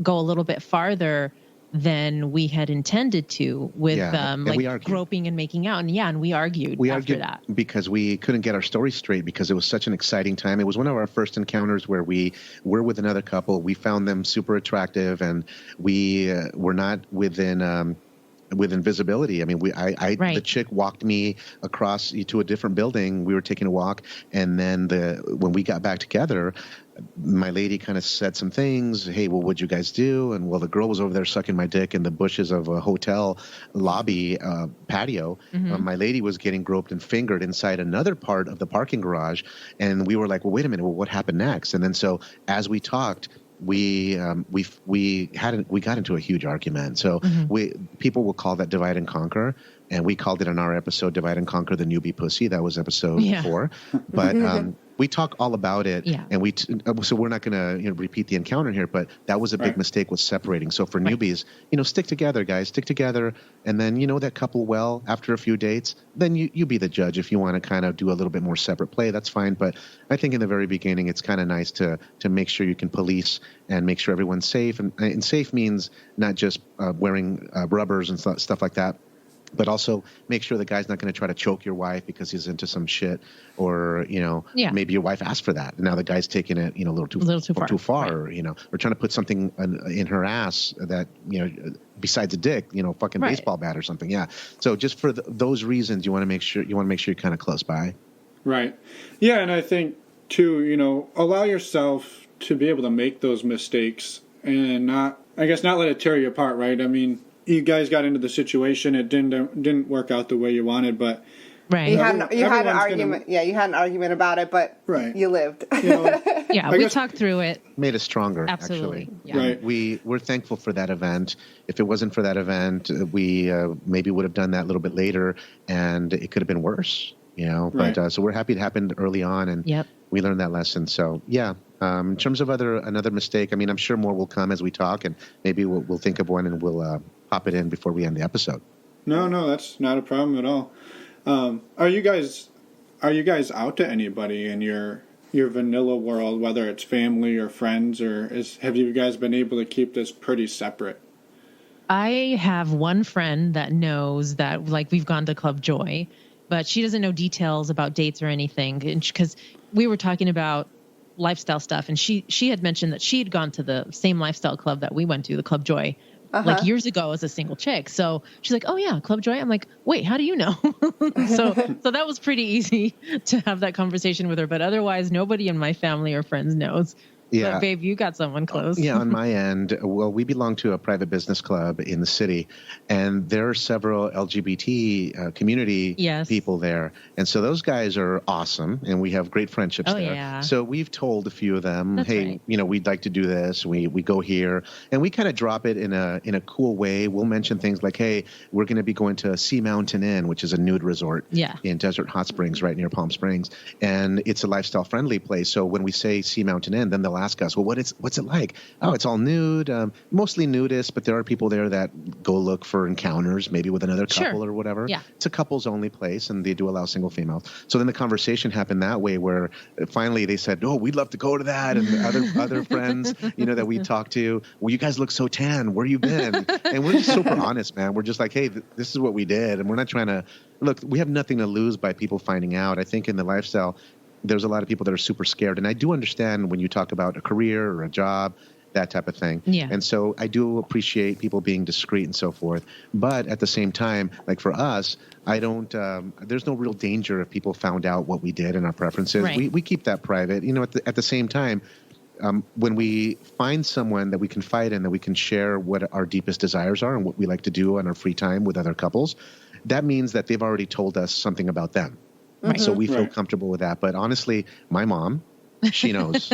go a little bit farther than we had intended to with groping and making out. And we argued after that. Because we couldn't get our story straight because it was such an exciting time. It was one of our first encounters where we were with another couple. We found them super attractive and we were not within visibility. I mean, the chick walked me across to a different building. We were taking a walk, and then when we got back together, my lady kind of said some things. Hey, well, what'd you guys do? And the girl was over there sucking my dick in the bushes of a hotel lobby patio. Mm-hmm. My lady was getting groped and fingered inside another part of the parking garage, and we were like, well, wait a minute, what happened next? And then so as we talked, we got into a huge argument. So people will call that divide and conquer, and we called it in our episode "Divide and Conquer the Newbie Pussy." That was episode 4. But we talk all about it. Yeah. And so we're not going to repeat the encounter here, but that was a big mistake, was separating. So for newbies, stick together, guys, stick together. And then that couple well after a few dates, then you be the judge. If you want to kind of do a little bit more separate play, that's fine. But I think in the very beginning, it's kind of nice to make sure you can police and make sure everyone's safe. And safe means not just wearing rubbers and stuff like that, but also make sure the guy's not going to try to choke your wife because he's into some shit, or maybe your wife asked for that, and now the guy's taking it a little too far, right. or trying to put something in her ass that besides a dick, fucking baseball bat or something. Yeah. So just for those reasons, you want to make sure you're kind of close by. Right. Yeah, and I think too, allow yourself to be able to make those mistakes and not let it tear you apart. Right. I mean, you guys got into the situation. It didn't work out the way you wanted, but you had an argument. You had an argument about it, but you lived. We talked through it. Made us stronger. Absolutely. Actually. Yeah. Right. We're thankful for that event. If it wasn't for that event, we maybe would have done that a little bit later, and it could have been worse. Right. But so we're happy it happened early on, and we learned that lesson. So yeah. In terms of another mistake, I mean, I'm sure more will come as we talk, and maybe we'll think of one and we'll pop it in before we end the episode. No, that's not a problem at all. Are you guys out to anybody in your vanilla world, whether it's family or friends, or have you guys been able to keep this pretty separate? I have one friend that knows that, we've gone to Club Joy, but she doesn't know details about dates or anything, because we were talking about lifestyle stuff, and she had mentioned that she had gone to the same lifestyle club that we went to, the Club Joy, years ago as a single chick. So she's like, oh yeah, Club Joy. I'm like, wait, how do you know? so that was pretty easy to have that conversation with her, but otherwise nobody in my family or friends knows. Yeah. But babe, you got someone close. Yeah, on my end, well, we belong to a private business club in the city, and there are several LGBT community people there. And so those guys are awesome, and we have great friendships there. Yeah. So we've told a few of them, we'd like to do this. We go here, and we kind of drop it in a cool way. We'll mention things like, hey, we're going to be going to Sea Mountain Inn, which is a nude resort in Desert Hot Springs right near Palm Springs. And it's a lifestyle-friendly place. So when we say Sea Mountain Inn, then they'll ask us, well, what's it like? Oh, it's all nude, mostly nudist, but there are people there that go look for encounters, maybe with another couple or whatever. Yeah. It's a couples only place, and they do allow single females. So then the conversation happened that way, where finally they said, oh, we'd love to go to that. And other friends, that we talked to, well, you guys look so tan. Where you been? And we're just super honest, man. We're just like, hey, this is what we did. And we're not trying to, look, we have nothing to lose by people finding out. I think in the lifestyle, there's a lot of people that are super scared. And I do understand when you talk about a career or a job, that type of thing. Yeah. And so I do appreciate people being discreet and so forth. But at the same time, like for us, there's no real danger if people found out what we did and our preferences. Right. We keep that private. At the same time, when we find someone that we confide in, that we can share what our deepest desires are and what we like to do on our free time with other couples, that means that they've already told us something about them. Right. So we feel comfortable with that. But honestly, my mom, she knows.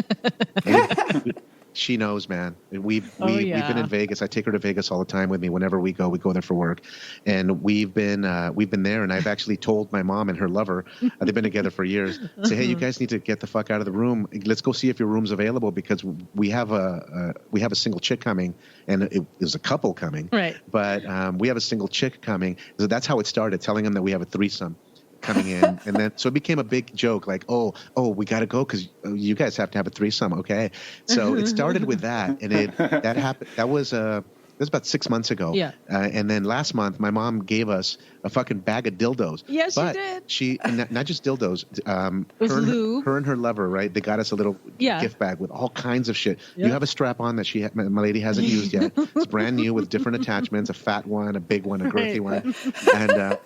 She knows, man. We've been in Vegas. I take her to Vegas all the time with me. Whenever we go there for work, and we've been there. And I've actually told my mom and her lover, they've been together for years, say, hey, you guys need to get the fuck out of the room. Let's go see if your room's available, because we have a single chick coming, and it was a couple coming, right? But we have a single chick coming. So that's how it started, telling them that we have a threesome coming in. And then so it became a big joke, like, oh, we got to go because you guys have to have a threesome. Okay. So it started with that, and that happened. That was about 6 months ago. Yeah. And then last month, my mom gave us a fucking bag of dildos. Yes, she did. She not just dildos. Her and her lover, right? They got us a little gift bag with all kinds of shit. Yep. You have a strap on that my lady hasn't used yet. It's brand new with different attachments: a fat one, a big one, a girthy one, and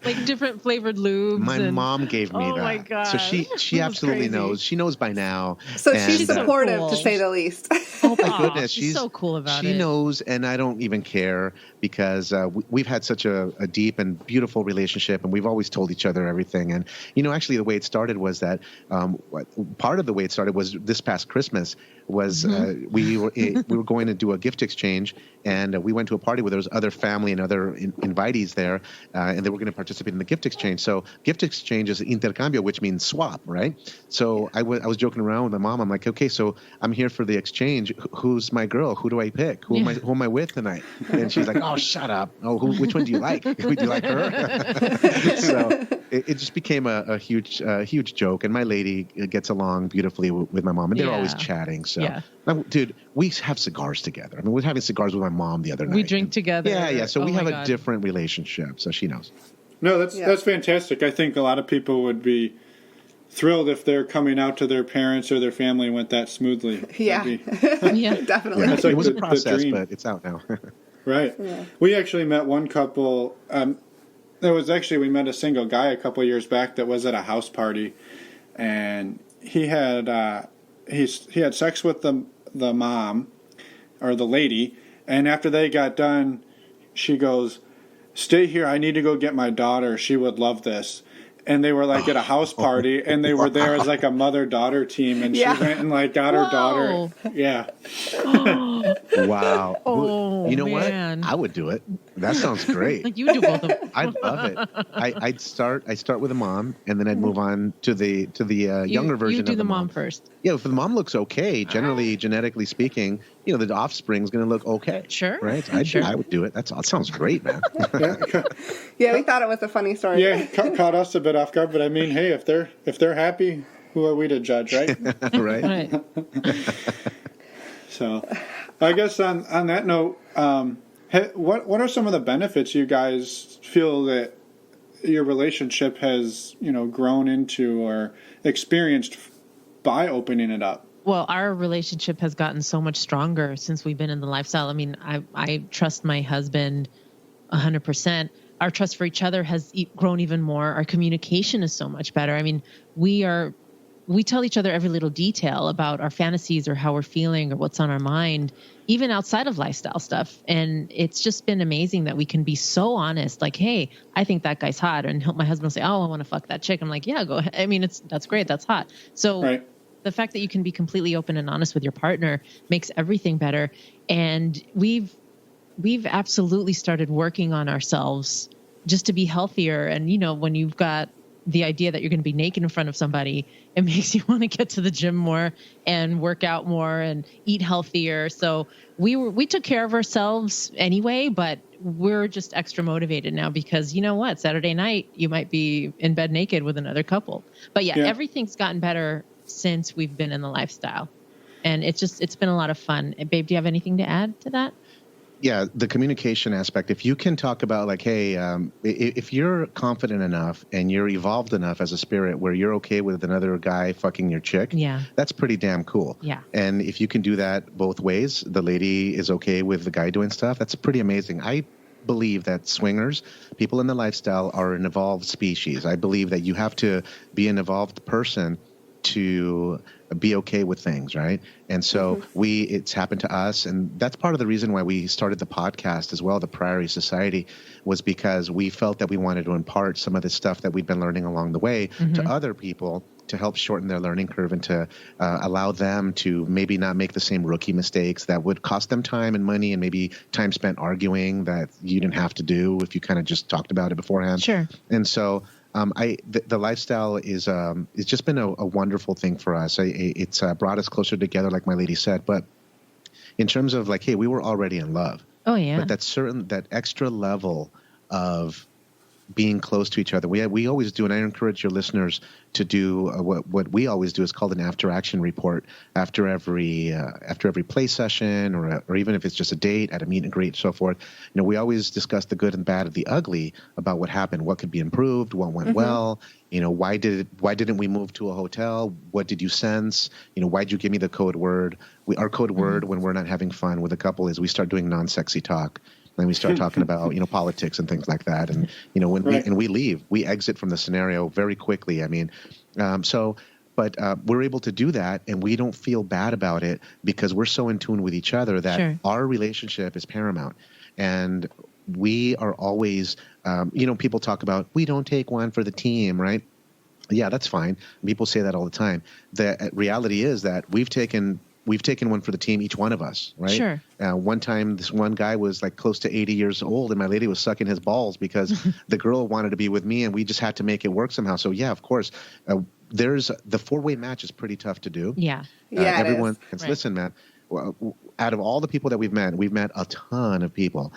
like different flavored lubes. My mom gave me that. Oh my god! So she absolutely knows. She knows by now. So she's supportive, to say the least. Oh my goodness, she's so cool about it. She knows knows, and I don't even care because we've had such a deep and beautiful relationship, and we've always told each other everything. And, actually the way it started was that part of the way it started was this past Christmas was we were going to do a gift exchange, and we went to a party where there was other family and other invitees there, and they were going to participate in the gift exchange. So gift exchange is intercambio, which means swap, right? So I was joking around with my mom. I'm like, okay, so I'm here for the exchange. Who's my girl? Who do I pick? Who am I with tonight? And she's like, oh, shut up. Oh, which one do you like? Do you like her? So it just became a huge joke. And my lady gets along beautifully with my mom, and they're always chatting. So, dude, we have cigars together. I mean, we were having cigars with my mom the other night. We drink together. Yeah. So we have a different relationship. So she knows. No, that's fantastic. I think a lot of people would be thrilled if they're coming out to their parents or their family went that smoothly. Yeah. Definitely. Yeah. That's like it was a process, but it's out now. Right. Yeah. We actually met one couple. We met a single guy a couple years back that was at a house party, and he had he had sex with the mom or the lady, and after they got done, she goes, "Stay here. I need to go get my daughter. She would love this." And they were like at a house party, and they were there as like a mother-daughter team, and she went and like got her daughter. Yeah. Wow. Oh, you know man. what? I would do it. That sounds great. Like you would do both of them. I'd love it. I'd start with a mom, and then I'd move on to the younger version. You do of the mom first. Yeah, if the mom looks okay, generally genetically speaking, the offspring's going to look okay. Sure. Right? I would do it. That sounds great, man. Yeah, we thought it was a funny story. Yeah, caught us a bit off guard, but I mean, hey, if they're happy, who are we to judge, right? Right. So, I guess on that note, what are some of the benefits you guys feel that your relationship has grown into or experienced by opening it up? Well, our relationship has gotten so much stronger since we've been in the lifestyle. I mean, I trust my husband 100%. Our trust for each other has grown even more. Our communication is so much better. I mean, we tell each other every little detail about our fantasies or how we're feeling or what's on our mind, even outside of lifestyle stuff. And it's just been amazing that we can be so honest, like, hey, I think that guy's hot. And my husband will say, oh, I want to fuck that chick. I'm like, yeah, go ahead. I mean, that's great. That's hot. So the fact that you can be completely open and honest with your partner makes everything better. And we've absolutely started working on ourselves just to be healthier. And, when you've got the idea that you're going to be naked in front of somebody, it makes you want to get to the gym more and work out more and eat healthier. So we took care of ourselves anyway, but we're just extra motivated now because you know what? Saturday night, you might be in bed naked with another couple. But everything's gotten better since we've been in the lifestyle. And it's been a lot of fun. Babe, do you have anything to add to that? Yeah, the communication aspect. If you can talk about like, hey, if you're confident enough and you're evolved enough as a spirit where you're okay with another guy fucking your chick, that's pretty damn cool. Yeah. And if you can do that both ways, the lady is okay with the guy doing stuff, that's pretty amazing. I believe that swingers, people in the lifestyle, are an evolved species. I believe that you have to be an evolved person to be okay with things, right? And so it's happened to us, and that's part of the reason why we started the podcast as well, the Priory Society, was because we felt that we wanted to impart some of the stuff that we'd been learning along the way to other people to help shorten their learning curve and to allow them to maybe not make the same rookie mistakes that would cost them time and money and maybe time spent arguing that you didn't have to do if you kind of just talked about it beforehand. Sure. And so the lifestyle is it's just been a wonderful thing for us. It's brought us closer together, like my lady said. But in terms of like, hey, we were already in love. Oh yeah. But that extra level of being close to each other. We always do, and I encourage your listeners to do what we always do is called an after action report after every play session or even if it's just a date at a meet and greet and so forth. We always discuss the good and bad of the ugly about what happened, what could be improved, what went well. Why didn't we move to a hotel? What did you sense? Why'd you give me the code word? Our code word when we're not having fun with a couple is we start doing non-sexy talk. And we start talking about, politics and things like that. And, when we leave, we exit from the scenario very quickly. I mean, so But we're able to do that, and we don't feel bad about it because we're so in tune with each other that our relationship is paramount. And we are always, people talk about, we don't take one for the team, right? Yeah, that's fine. People say that all the time. The reality is that we've taken one for the team, each one of us, right? Sure. One time, this one guy was like close to 80 years old, and my lady was sucking his balls because the girl wanted to be with me, and we just had to make it work somehow. So yeah, of course, there's the 4-way match is pretty tough to do. Yeah. Everyone, it is. Listen, man. Out of all the people that we've met a ton of people.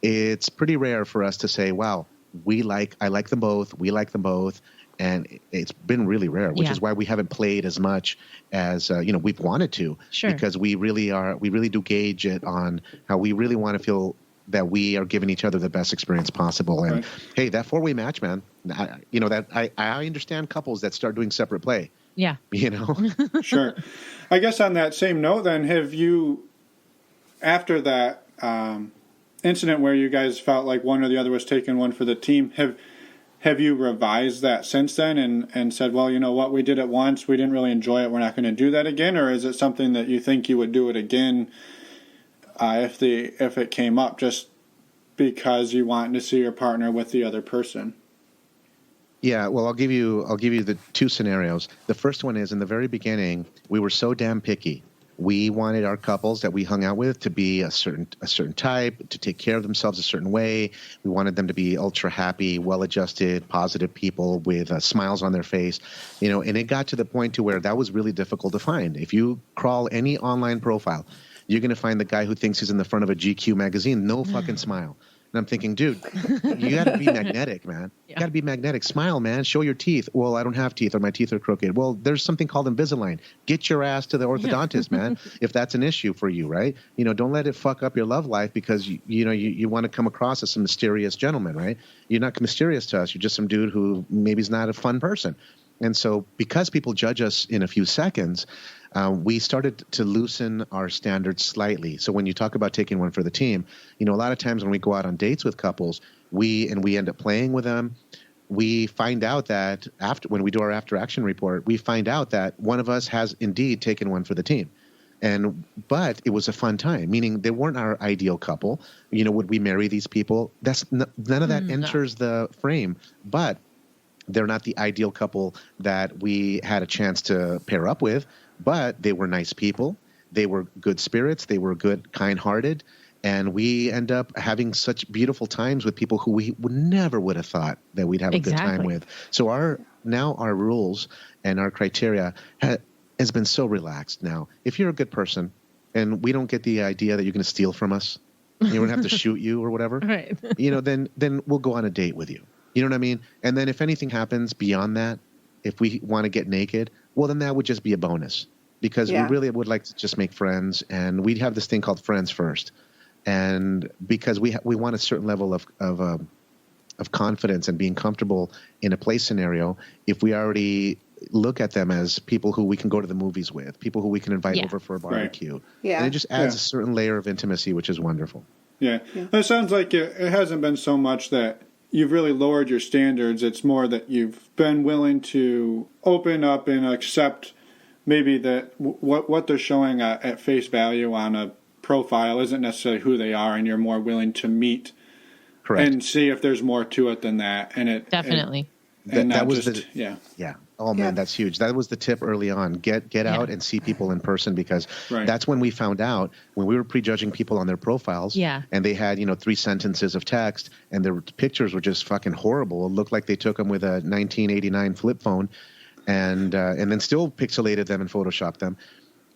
It's pretty rare for us to say, "Wow, I like them both. We like them both." And it's been really rare, which is why we haven't played as much as we've wanted to. Sure. Because we really do gauge it on how we really want to feel that we are giving each other the best experience possible. And hey, that 4-way match, man, I understand couples that start doing separate play. Yeah. Sure. I guess on that same note, then, have you, after that incident where you guys felt like one or the other was taking one for the team, have you revised that since then and said, well, you know what, we did it once, we didn't really enjoy it, we're not going to do that again? Or is it something that you think you would do it again if it came up, just because you want to see your partner with the other person? Yeah, well, I'll give you the two scenarios. The first one is, in the very beginning, we were so damn picky. We wanted our couples that we hung out with to be a certain type, to take care of themselves a certain way. We wanted them to be ultra happy, well-adjusted, positive people with smiles on their face, and it got to the point to where that was really difficult to find. If you crawl any online profile, you're going to find the guy who thinks he's in the front of a GQ magazine, no fucking smile. And I'm thinking, dude, you got to be magnetic, man. You got to be magnetic. Smile, man. Show your teeth. Well, I don't have teeth, or my teeth are crooked. Well, there's something called Invisalign. Get your ass to the orthodontist, man, if that's an issue for you, right? Don't let it fuck up your love life because you want to come across as some mysterious gentleman, right? You're not mysterious to us. You're just some dude who maybe is not a fun person. And so because people judge us in a few seconds, we started to loosen our standards slightly. So when you talk about taking one for the team, a lot of times when we go out on dates with couples, we end up playing with them. We find out that when we do our after action report, we find out that one of us has indeed taken one for the team. But it was a fun time, meaning they weren't our ideal couple. Would we marry these people? None of that enters the frame, but they're not the ideal couple that we had a chance to pair up with, but they were nice people. They were good spirits. They were good, kind-hearted. And we end up having such beautiful times with people who we never would have thought that we'd have a good time with. So our rules and our criteria has been so relaxed now. If you're a good person and we don't get the idea that you're going to steal from us, you don't have to shoot you or whatever, right. Then we'll go on a date with you. You know what I mean? And then if anything happens beyond that, if we want to get naked, well, then that would just be a bonus because we really would like to just make friends. And we have this thing called friends first. And because we want a certain level of confidence and being comfortable in a play scenario, if we already look at them as people who we can go to the movies with, people who we can invite over for a barbecue. Right. Yeah. And it just adds a certain layer of intimacy, which is wonderful. Yeah. It sounds like it hasn't been so much that you've really lowered your standards. It's more that you've been willing to open up and accept maybe that what they're showing at face value on a profile isn't necessarily who they are, and you're more willing to meet and see if there's more to it than that. And it definitely. That was Oh man, that's huge. That was the tip early on. Get out and see people in person because that's when we found out when we were prejudging people on their profiles. Yeah. And they had 3 sentences of text and their pictures were just fucking horrible. It looked like they took them with a 1989 flip phone, and then still pixelated them and photoshopped them.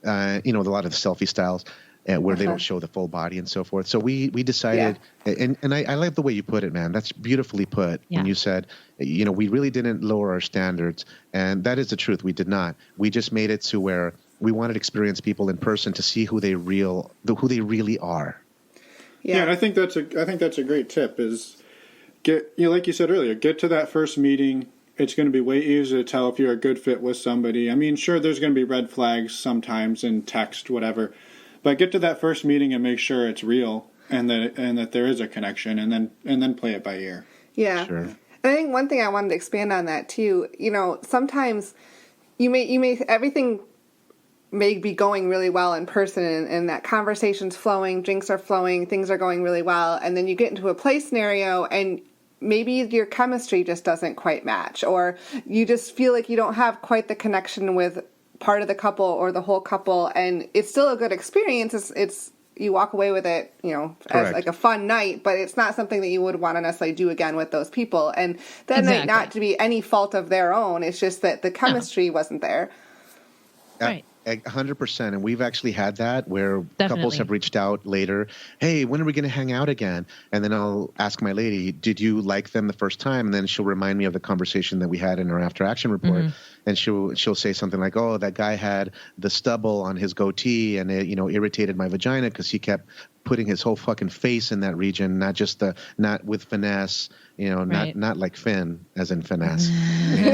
A lot of the selfie styles. Where they don't show the full body and so forth. So we decided, and I like the way you put it, man. That's beautifully put when you said, we really didn't lower our standards. And that is the truth. We did not. We just made it to where we wanted to experience people in person to see who they really are. Yeah, and I think that's a great tip is like you said earlier, get to that first meeting. It's going to be way easier to tell if you're a good fit with somebody. I mean, sure, there's going to be red flags sometimes in text, whatever. But get to that first meeting and make sure it's real and that there is a connection, and then play it by ear. Yeah. Sure. And I think one thing I wanted to expand on that too, sometimes you may everything may be going really well in person, and that conversation's flowing, drinks are flowing, things are going really well, and then you get into a play scenario and maybe your chemistry just doesn't quite match, or you just feel like you don't have quite the connection with part of the couple or the whole couple, and it's still a good experience. It's you walk away with it, as like a fun night, but it's not something that you would want to necessarily do again with those people. And that might not to be any fault of their own. It's just that the chemistry wasn't there. Right. 100%. And we've actually had that where couples have reached out later. Hey, when are we going to hang out again? And then I'll ask my lady, did you like them the first time? And then she'll remind me of the conversation that we had in our after action report. And she'll say something like, oh, that guy had the stubble on his goatee and it, irritated my vagina because he kept putting his whole fucking face in that region, not with finesse, not like Finn as in finesse. He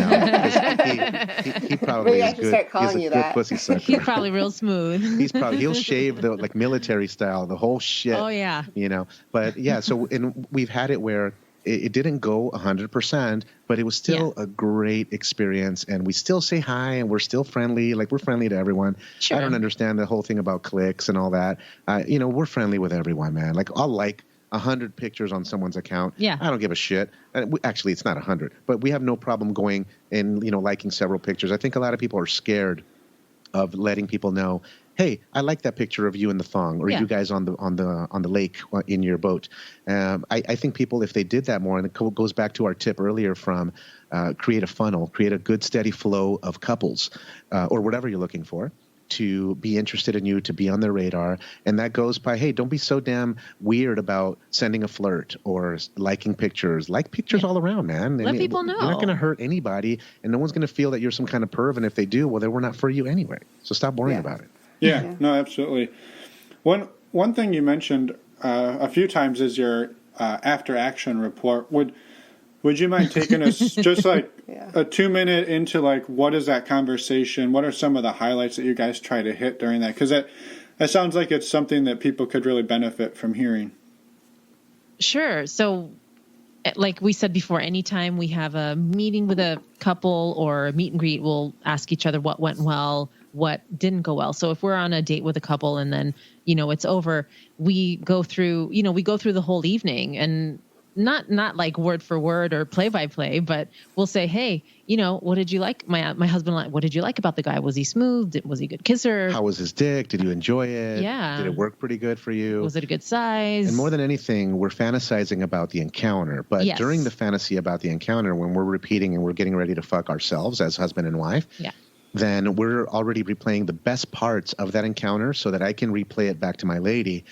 probably is good. Start calling you that. Pussy sucker. He's probably real smooth. He'll shave the like military style, the whole shit. Oh yeah. But yeah, so and we've had it where it didn't go 100%, but it was still a great experience, and we still say hi, and we're still friendly. Like, we're friendly to everyone. Sure. I don't understand the whole thing about clicks and all that. We're friendly with everyone, man. Like, I'll like 100 pictures on someone's account. Yeah. I don't give a shit. Actually, it's not 100, but we have no problem going and, liking several pictures. I think a lot of people are scared of letting people know, hey, I like that picture of you in the thong, or you guys on the lake in your boat. I think people, if they did that more, and it goes back to our tip earlier from create a funnel, create a good steady flow of couples or whatever you're looking for, to be interested in you, to be on their radar. And that goes by, hey, don't be so damn weird about sending a flirt or liking pictures. Like pictures all around, man. Let people know. You're not going to hurt anybody, and no one's going to feel that you're some kind of perv. And if they do, well, then we're not for you anyway. So stop worrying about it. Yeah, no, absolutely. One thing you mentioned a few times is your after action report. Would you mind taking us just like a 2-minute into like what is that conversation? What are some of the highlights that you guys try to hit during that? Because that sounds like it's something that people could really benefit from hearing. Sure. So, like we said before, anytime we have a meeting with a couple or a meet and greet, we'll ask each other what went well, what didn't go well. So if we're on a date with a couple and then, it's over, we go through the whole evening, and not like word for word or play by play, but we'll say, hey, what did you like? My husband, what did you like about the guy? Was he smooth? Was he a good kisser? How was his dick? Did you enjoy it? Yeah. Did it work pretty good for you? Was it a good size? And more than anything, we're fantasizing about the encounter. But during the fantasy about the encounter, when we're repeating and we're getting ready to fuck ourselves as husband and wife, then we're already replaying the best parts of that encounter so that I can replay it back to my lady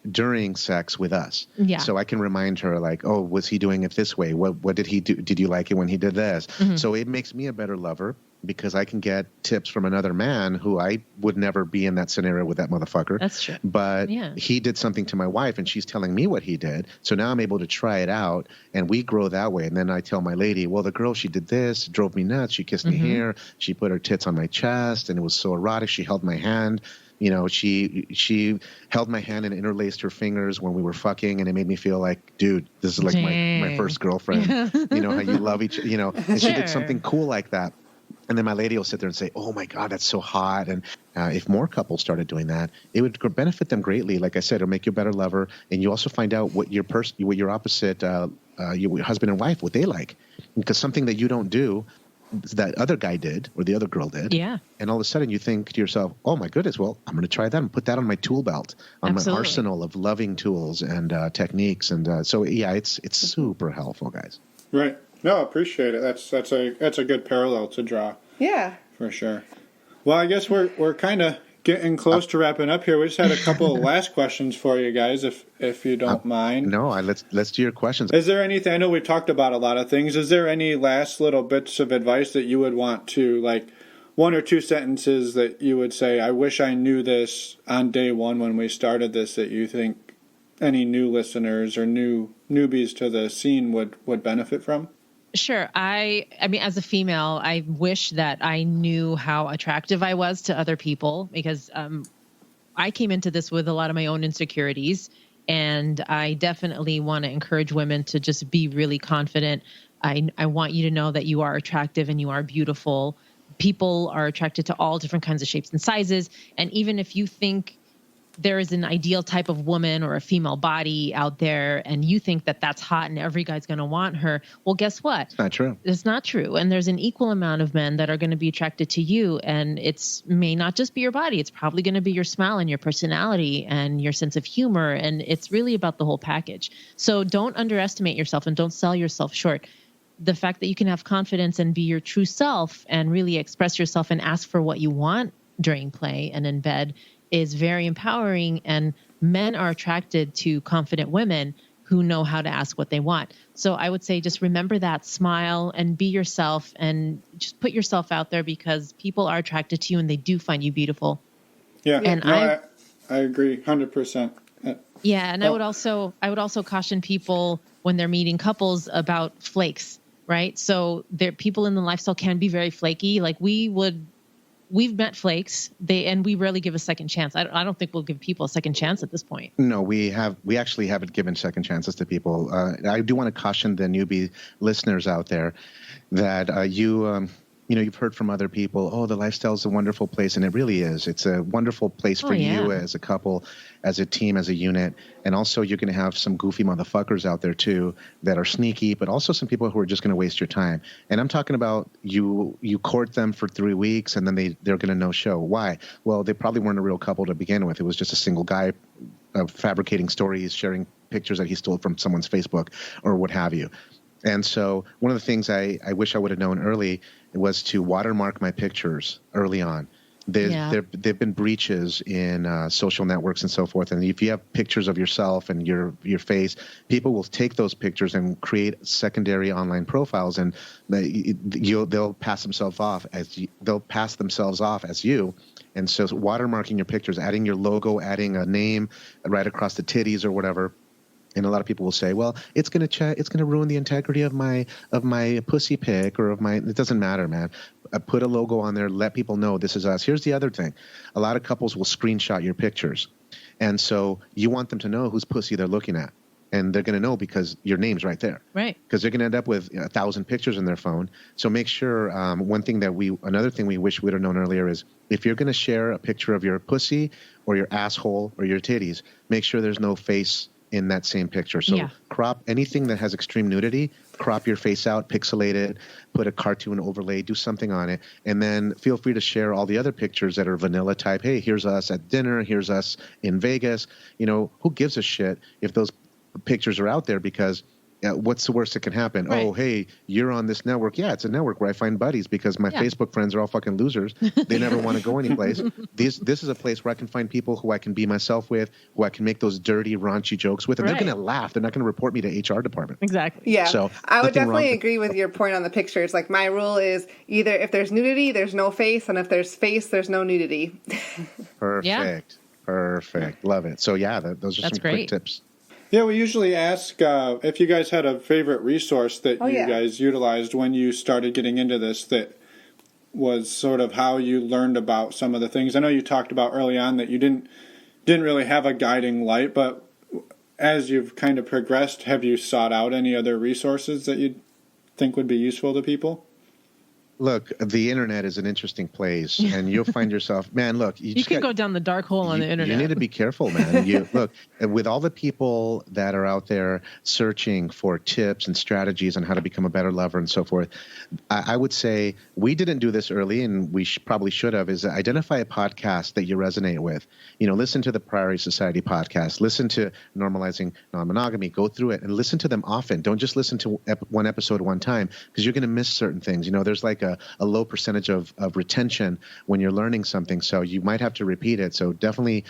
during sex with us. Yeah. So I can remind her, like, oh, was he doing it this way? What did he do? Did you like it when he did this? Mm-hmm. So it makes me a better lover because I can get tips from another man who I would never be in that scenario with that motherfucker. That's true. But he did something to my wife and she's telling me what he did. So now I'm able to try it out and we grow that way. And then I tell my lady, well, the girl, she did this, drove me nuts. She kissed me here. She put her tits on my chest and it was so erotic. She held my hand. She held my hand and interlaced her fingers when we were fucking, and it made me feel like, dude, this is like my first girlfriend. You know how you love each, and she did something cool like that. And then my lady will sit there and say, oh my God, that's so hot. And if more couples started doing that, it would benefit them greatly. Like I said, it'll make you a better lover. And you also find out what your opposite, your husband and wife, what they like. Because something that you don't do, that other guy did or the other girl did. Yeah. And all of a sudden you think to yourself, oh my goodness, well, I'm going to try that and put that on my tool belt, on my arsenal of loving tools and techniques. And so, it's super helpful, guys. Right. No, I appreciate it. That's a good parallel to draw. Yeah. For sure. Well, I guess we're kind of getting close to wrapping up here. We just had a couple of last questions for you guys, if you don't mind. No, let's do your questions. Is there anything, I know we've talked about a lot of things, is there any last little bits of advice that you would want to, like, one or two sentences that you would say, I wish I knew this on day one when we started this, that you think any new listeners or newbies to the scene would benefit from? Sure. I mean, as a female, I wish that I knew how attractive I was to other people because I came into this with a lot of my own insecurities, and I definitely want to encourage women to just be really confident. I want you to know that you are attractive and you are beautiful, people are attracted to all different kinds of shapes and sizes. And even if you think there is an ideal type of woman or a female body out there and you think that that's hot and every guy's going to want her, well, guess what? It's not true. It's not true. And there's an equal amount of men that are going to be attracted to you. And it's may not just be your body. It's probably going to be your smile and your personality and your sense of humor. And it's really about the whole package. So don't underestimate yourself and don't sell yourself short. The fact that you can have confidence and be your true self and really express yourself and ask for what you want during play and in bed is very empowering, and men are attracted to confident women who know how to ask what they want. So I would say just remember that, smile and be yourself and just put yourself out there because people are attracted to you and they do find you beautiful. Yeah, and I agree 100%. Yeah, and I would also caution people when they're meeting couples about flakes, right? So there people in the lifestyle can be very flaky. Like we've met flakes, and we rarely give a second chance. I don't think we'll give people a second chance at this point. No, we actually haven't given second chances to people. I do want to caution the newbie listeners out there that you've heard from other people, oh, the lifestyle is a wonderful place, and it really is. It's a wonderful place for you as a couple, as a team, as a unit. And also you're going to have some goofy motherfuckers out there too that are sneaky, but also some people who are just going to waste your time. And I'm talking about you court them for 3 weeks and then they're going to no show. Why? Well, they probably weren't a real couple to begin with. It was just a single guy fabricating stories, sharing pictures that he stole from someone's Facebook or what have you. And so one of the things I wish I would have known early was to watermark my pictures early on. There've been breaches in social networks and so forth. And if you have pictures of yourself and your face, people will take those pictures and create secondary online profiles, and they'll pass themselves off as you. And so watermarking your pictures, adding your logo, adding a name right across the titties or whatever. And a lot of people will say, well, it's going to ruin the integrity of my pussy pic or of my. It doesn't matter, man. Put a logo on there. Let people know this is us. Here's the other thing. A lot of couples will screenshot your pictures. And so you want them to know whose pussy they're looking at. And they're going to know because your name's right there. Right. Because they're going to end up with 1,000 pictures in their phone. So make sure another thing we wish we'd have known earlier is if you're going to share a picture of your pussy or your asshole or your titties, make sure there's no face in that same picture. So crop anything that has extreme nudity, crop your face out, pixelate it, put a cartoon overlay, do something on it, and then feel free to share all the other pictures that are vanilla type. Hey, here's us at dinner, here's us in Vegas. Who gives a shit if those pictures are out there, because what's the worst that can happen? Right. Oh, hey, you're on this network. Yeah, it's a network where I find buddies because my Facebook friends are all fucking losers. They never want to go anyplace. This is a place where I can find people who I can be myself with, who I can make those dirty, raunchy jokes with, and they're going to laugh. They're not going to report me to HR department. Exactly. Yeah. So I would definitely agree with your point on the pictures. Like, my rule is either if there's nudity, there's no face, and if there's face, there's no nudity. Perfect. Perfect. Love it. So those are some quick tips. Yeah, we usually ask if you guys had a favorite resource that you guys utilized when you started getting into this that was sort of how you learned about some of the things. I know you talked about early on that you didn't really have a guiding light, but as you've kind of progressed, have you sought out any other resources that you think would be useful to people? Look, the internet is an interesting place, and you'll find yourself, man, look. You can go down the dark hole on the internet. You need to be careful, man. Look, with all the people that are out there searching for tips and strategies on how to become a better lover and so forth, I would say we didn't do this early, and we probably should have, is identify a podcast that you resonate with. Listen to the Priory Society Podcast. Listen to Normalizing Non-Monogamy. Go through it and listen to them often. Don't just listen to one episode one time, because you're going to miss certain things. There's like a low percentage of retention when you're learning something. So you might have to repeat it. So definitely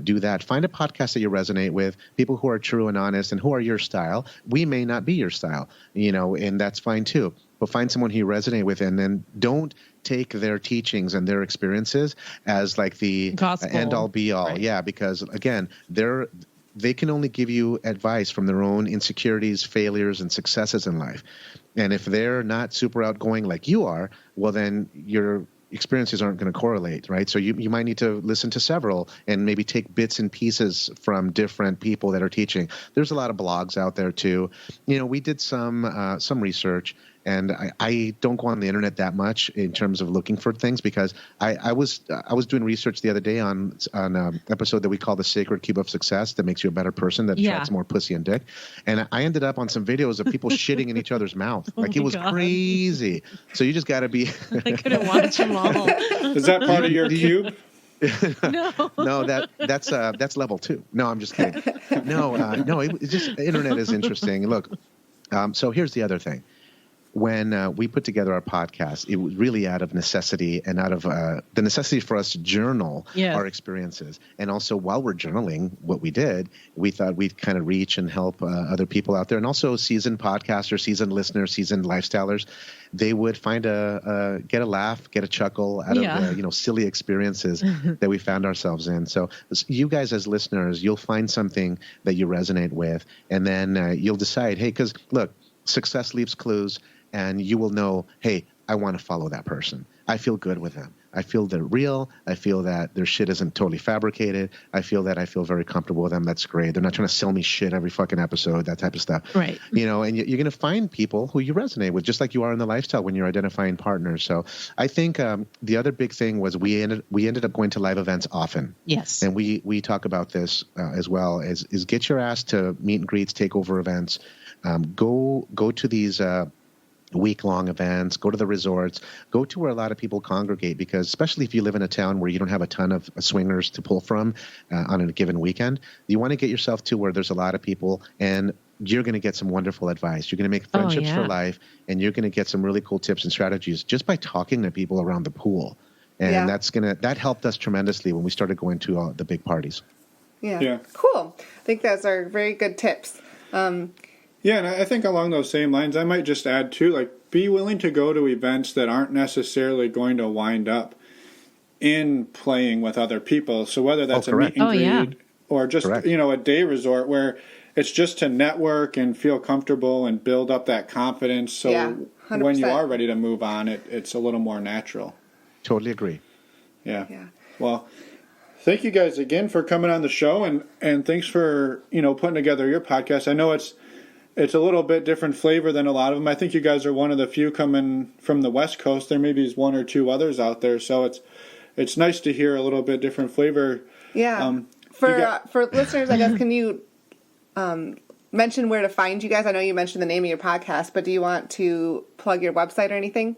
do that. Find a podcast that you resonate with, people who are true and honest and who are your style. We may not be your style, and that's fine too. But find someone who you resonate with, and then don't take their teachings and their experiences as like the end all be all. Right. Yeah, because again, they can only give you advice from their own insecurities, failures, and successes in life. And if they're not super outgoing like you are, well, then your experiences aren't going to correlate, right? So you might need to listen to several and maybe take bits and pieces from different people that are teaching. There's a lot of blogs out there too. We did some research, And I don't go on the internet that much in terms of looking for things, because I was doing research the other day on an episode that we call the Sacred Cube of Success, that makes you a better person, that attracts more pussy and dick. And I ended up on some videos of people shitting in each other's mouth. Like, it was crazy. So you just got to be. I couldn't watch them all. Is that part of your cube? No, that's level 2. No, I'm just kidding. No, it's just, the internet is interesting. Look, so here's the other thing. When we put together our podcast, it was really out of necessity, and out of the necessity for us to journal our experiences. And also, while we're journaling what we did, we thought we'd kind of reach and help other people out there. And also seasoned podcasters, seasoned listeners, seasoned lifestylers. They would find get a laugh, get a chuckle out of silly experiences that we found ourselves in. So you guys as listeners, you'll find something that you resonate with, and then you'll decide, hey, because look, success leaves clues. And you will know, hey, I want to follow that person. I feel good with them. I feel they're real. I feel that their shit isn't totally fabricated. I feel very comfortable with them. That's great. They're not trying to sell me shit every fucking episode, that type of stuff. Right. And you're going to find people who you resonate with, just like you are in the lifestyle when you're identifying partners. So I think the other big thing was we ended up going to live events often. Yes. And we talk about this as well, is get your ass to meet and greets, takeover events. Go to these week-long events, go to the resorts, go to where a lot of people congregate, because especially if you live in a town where you don't have a ton of swingers to pull from on a given weekend, you want to get yourself to where there's a lot of people, and you're going to get some wonderful advice. You're going to make friendships for life, and you're going to get some really cool tips and strategies just by talking to people around the pool. And that helped us tremendously when we started going to the big parties. Yeah. Cool. I think those are very good tips. Yeah, and I think along those same lines, I might just add too, like, be willing to go to events that aren't necessarily going to wind up in playing with other people. So whether that's a meet and greet or just, a day resort where it's just to network and feel comfortable and build up that confidence. So when you are ready to move on, it's a little more natural. Totally agree. Yeah. Well, thank you guys again for coming on the show, and thanks for, putting together your podcast. I know it's a little bit different flavor than a lot of them. I think you guys are one of the few coming from the West Coast. There maybe is one or two others out there, so it's nice to hear a little bit different flavor. Yeah. For listeners, I guess, can you mention where to find you guys? I know you mentioned the name of your podcast, but do you want to plug your website or anything?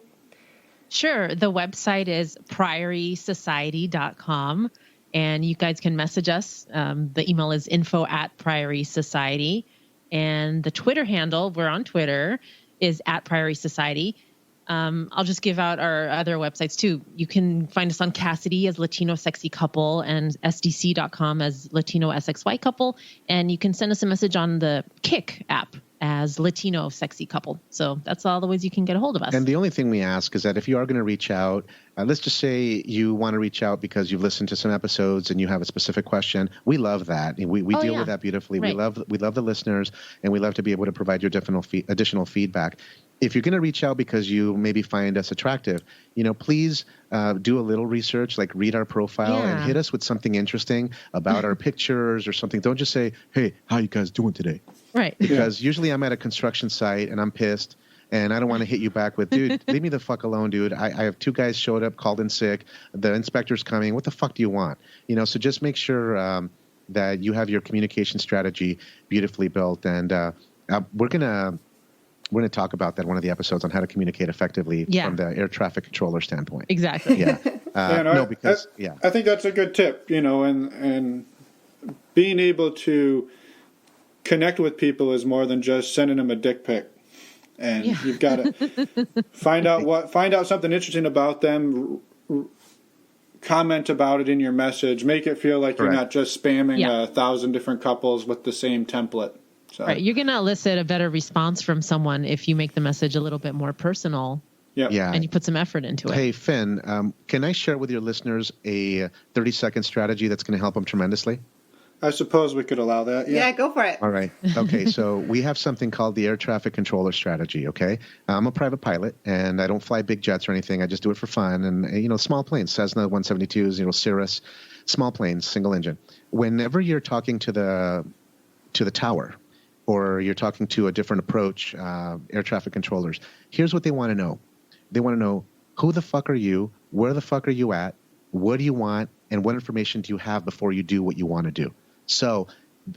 Sure. The website is priorysociety.com, and you guys can message us. The email is info@Priory And the Twitter handle, we're on Twitter, is @Priory Society. I'll just give out our other websites too. You can find us on Cassidy as Latino Sexy Couple, and SDC.com as Latino SXY Couple. And you can send us a message on the Kick app as Latino Sexy Couple. So that's all the ways you can get a hold of us. And the only thing we ask is that if you are going to reach out, let's just say you want to reach out because you've listened to some episodes and you have a specific question. We love that. We deal with that beautifully. Right. We love the listeners, and we love to be able to provide you additional feedback. If you're going to reach out because you maybe find us attractive, please do a little research, like read our profile and hit us with something interesting about our pictures or something. Don't just say, hey, how you guys doing today? Right. Because usually I'm at a construction site and I'm pissed, and I don't want to hit you back with, dude, leave me the fuck alone, dude. I have 2 guys showed up, called in sick. The inspector's coming. What the fuck do you want? So just make sure that you have your communication strategy beautifully built. And we're going to talk about that in one of the episodes on how to communicate effectively from the air traffic controller standpoint. Exactly. Yeah. I think that's a good tip, and being able to connect with people is more than just sending them a dick pic. And you've got to find out something interesting about them, comment about it in your message, make it feel like you're not just spamming 1,000 different couples with the same template. So. Right. You're going to elicit a better response from someone if you make the message a little bit more personal. Yeah. And you put some effort into it. Hey, Finn, can I share with your listeners a 30-second strategy that's going to help them tremendously? I suppose we could allow that. Yeah, go for it. All right. Okay, so we have something called the air traffic controller strategy, okay? I'm a private pilot, and I don't fly big jets or anything. I just do it for fun. And, small planes, Cessna 172s, Cirrus, small planes, single engine. Whenever you're talking to the tower, or you're talking to a different approach, air traffic controllers, here's what they want to know. They want to know, who the fuck are you? Where the fuck are you at? What do you want? And what information do you have before you do what you want to do? So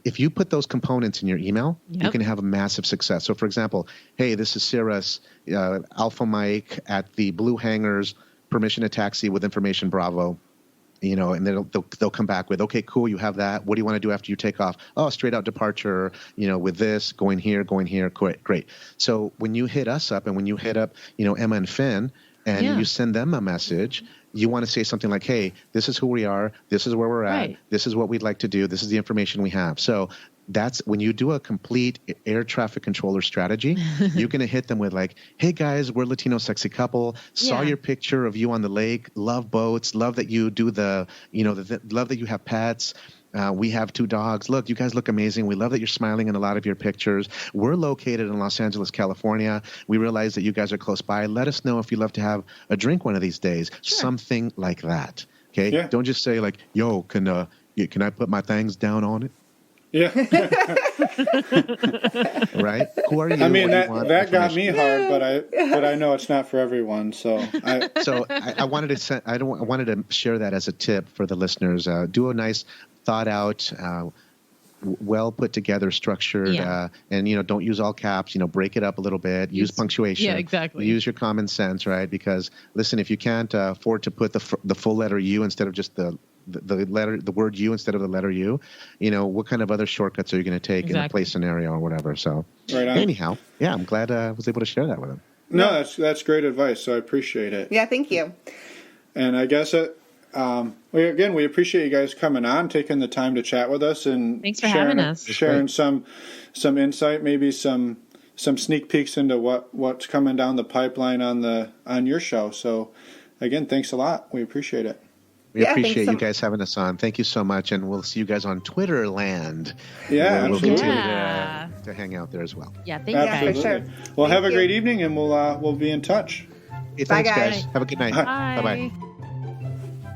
if you put those components in your email, you can have a massive success. So, for example, hey, this is Cirrus, Alpha Mike at the Blue Hangars, permission to taxi with information Bravo. You know, and they'll come back with, okay, cool, you have that. What do you want to do after you take off? Oh, straight out departure, you know, with this, going here, great. So when you hit us up and when you hit up, you know, Emma and Finn, and you send them a message, you want to say something like, hey, this is who we are, this is where we're at, this is what we'd like to do, this is the information we have. So that's when you do a complete air traffic controller strategy, you're going to hit them with like, hey guys, we're Latino sexy couple, saw your picture of you on the lake, love boats, love that you do love that you have pets. We have 2 dogs. Look, you guys look amazing. We love that you're smiling in a lot of your pictures. We're located in Los Angeles, California. We realize that you guys are close by. Let us know if you'd love to have a drink one of these days. Sure. Something like that. Okay? Yeah. Don't just say like, yo, can I put my things down on it? Yeah. Right? Who are you? I mean, that got me hard, but I know it's not for everyone. So I wanted to share that as a tip for the listeners. Do a nice thought out, well put together, structured, and don't use all caps. Break it up a little bit. Use punctuation. Yeah, exactly. Use your common sense, right? Because listen, if you can't afford to put the full letter U instead of just the word U instead of the letter U, what kind of other shortcuts are you going to take in a play scenario or whatever? So anyhow, I'm glad I was able to share that with him. No, that's great advice. So I appreciate it. Yeah, thank you. And I guess we appreciate you guys coming on, taking the time to chat with us, and thanks for having us. Sharing some insight, maybe some sneak peeks into what's coming down the pipeline on your show. So again, thanks a lot. We appreciate it. We appreciate you guys having us on. Thank you so much, and we'll see you guys on Twitter land. Yeah, we'll continue to hang out there as well. Yeah, thank you guys. For sure. Well, have a great evening, and we'll be in touch. Hey, thanks, guys. Have a good night. Bye. Bye-bye.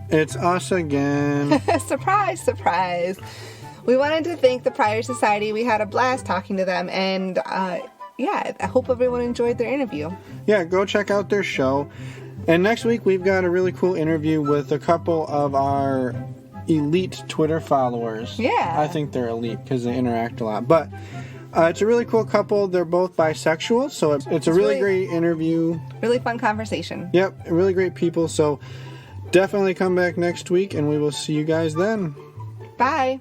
It's us again. Surprise, surprise. We wanted to thank the Priory Society. We had a blast talking to them, and I hope everyone enjoyed their interview. Yeah, go check out their show. And next week, we've got a really cool interview with a couple of our elite Twitter followers. Yeah. I think they're elite because they interact a lot. But it's a really cool couple. They're both bisexual, so it's a really great interview. Really fun conversation. Yep, really great people. So definitely come back next week, and we will see you guys then. Bye.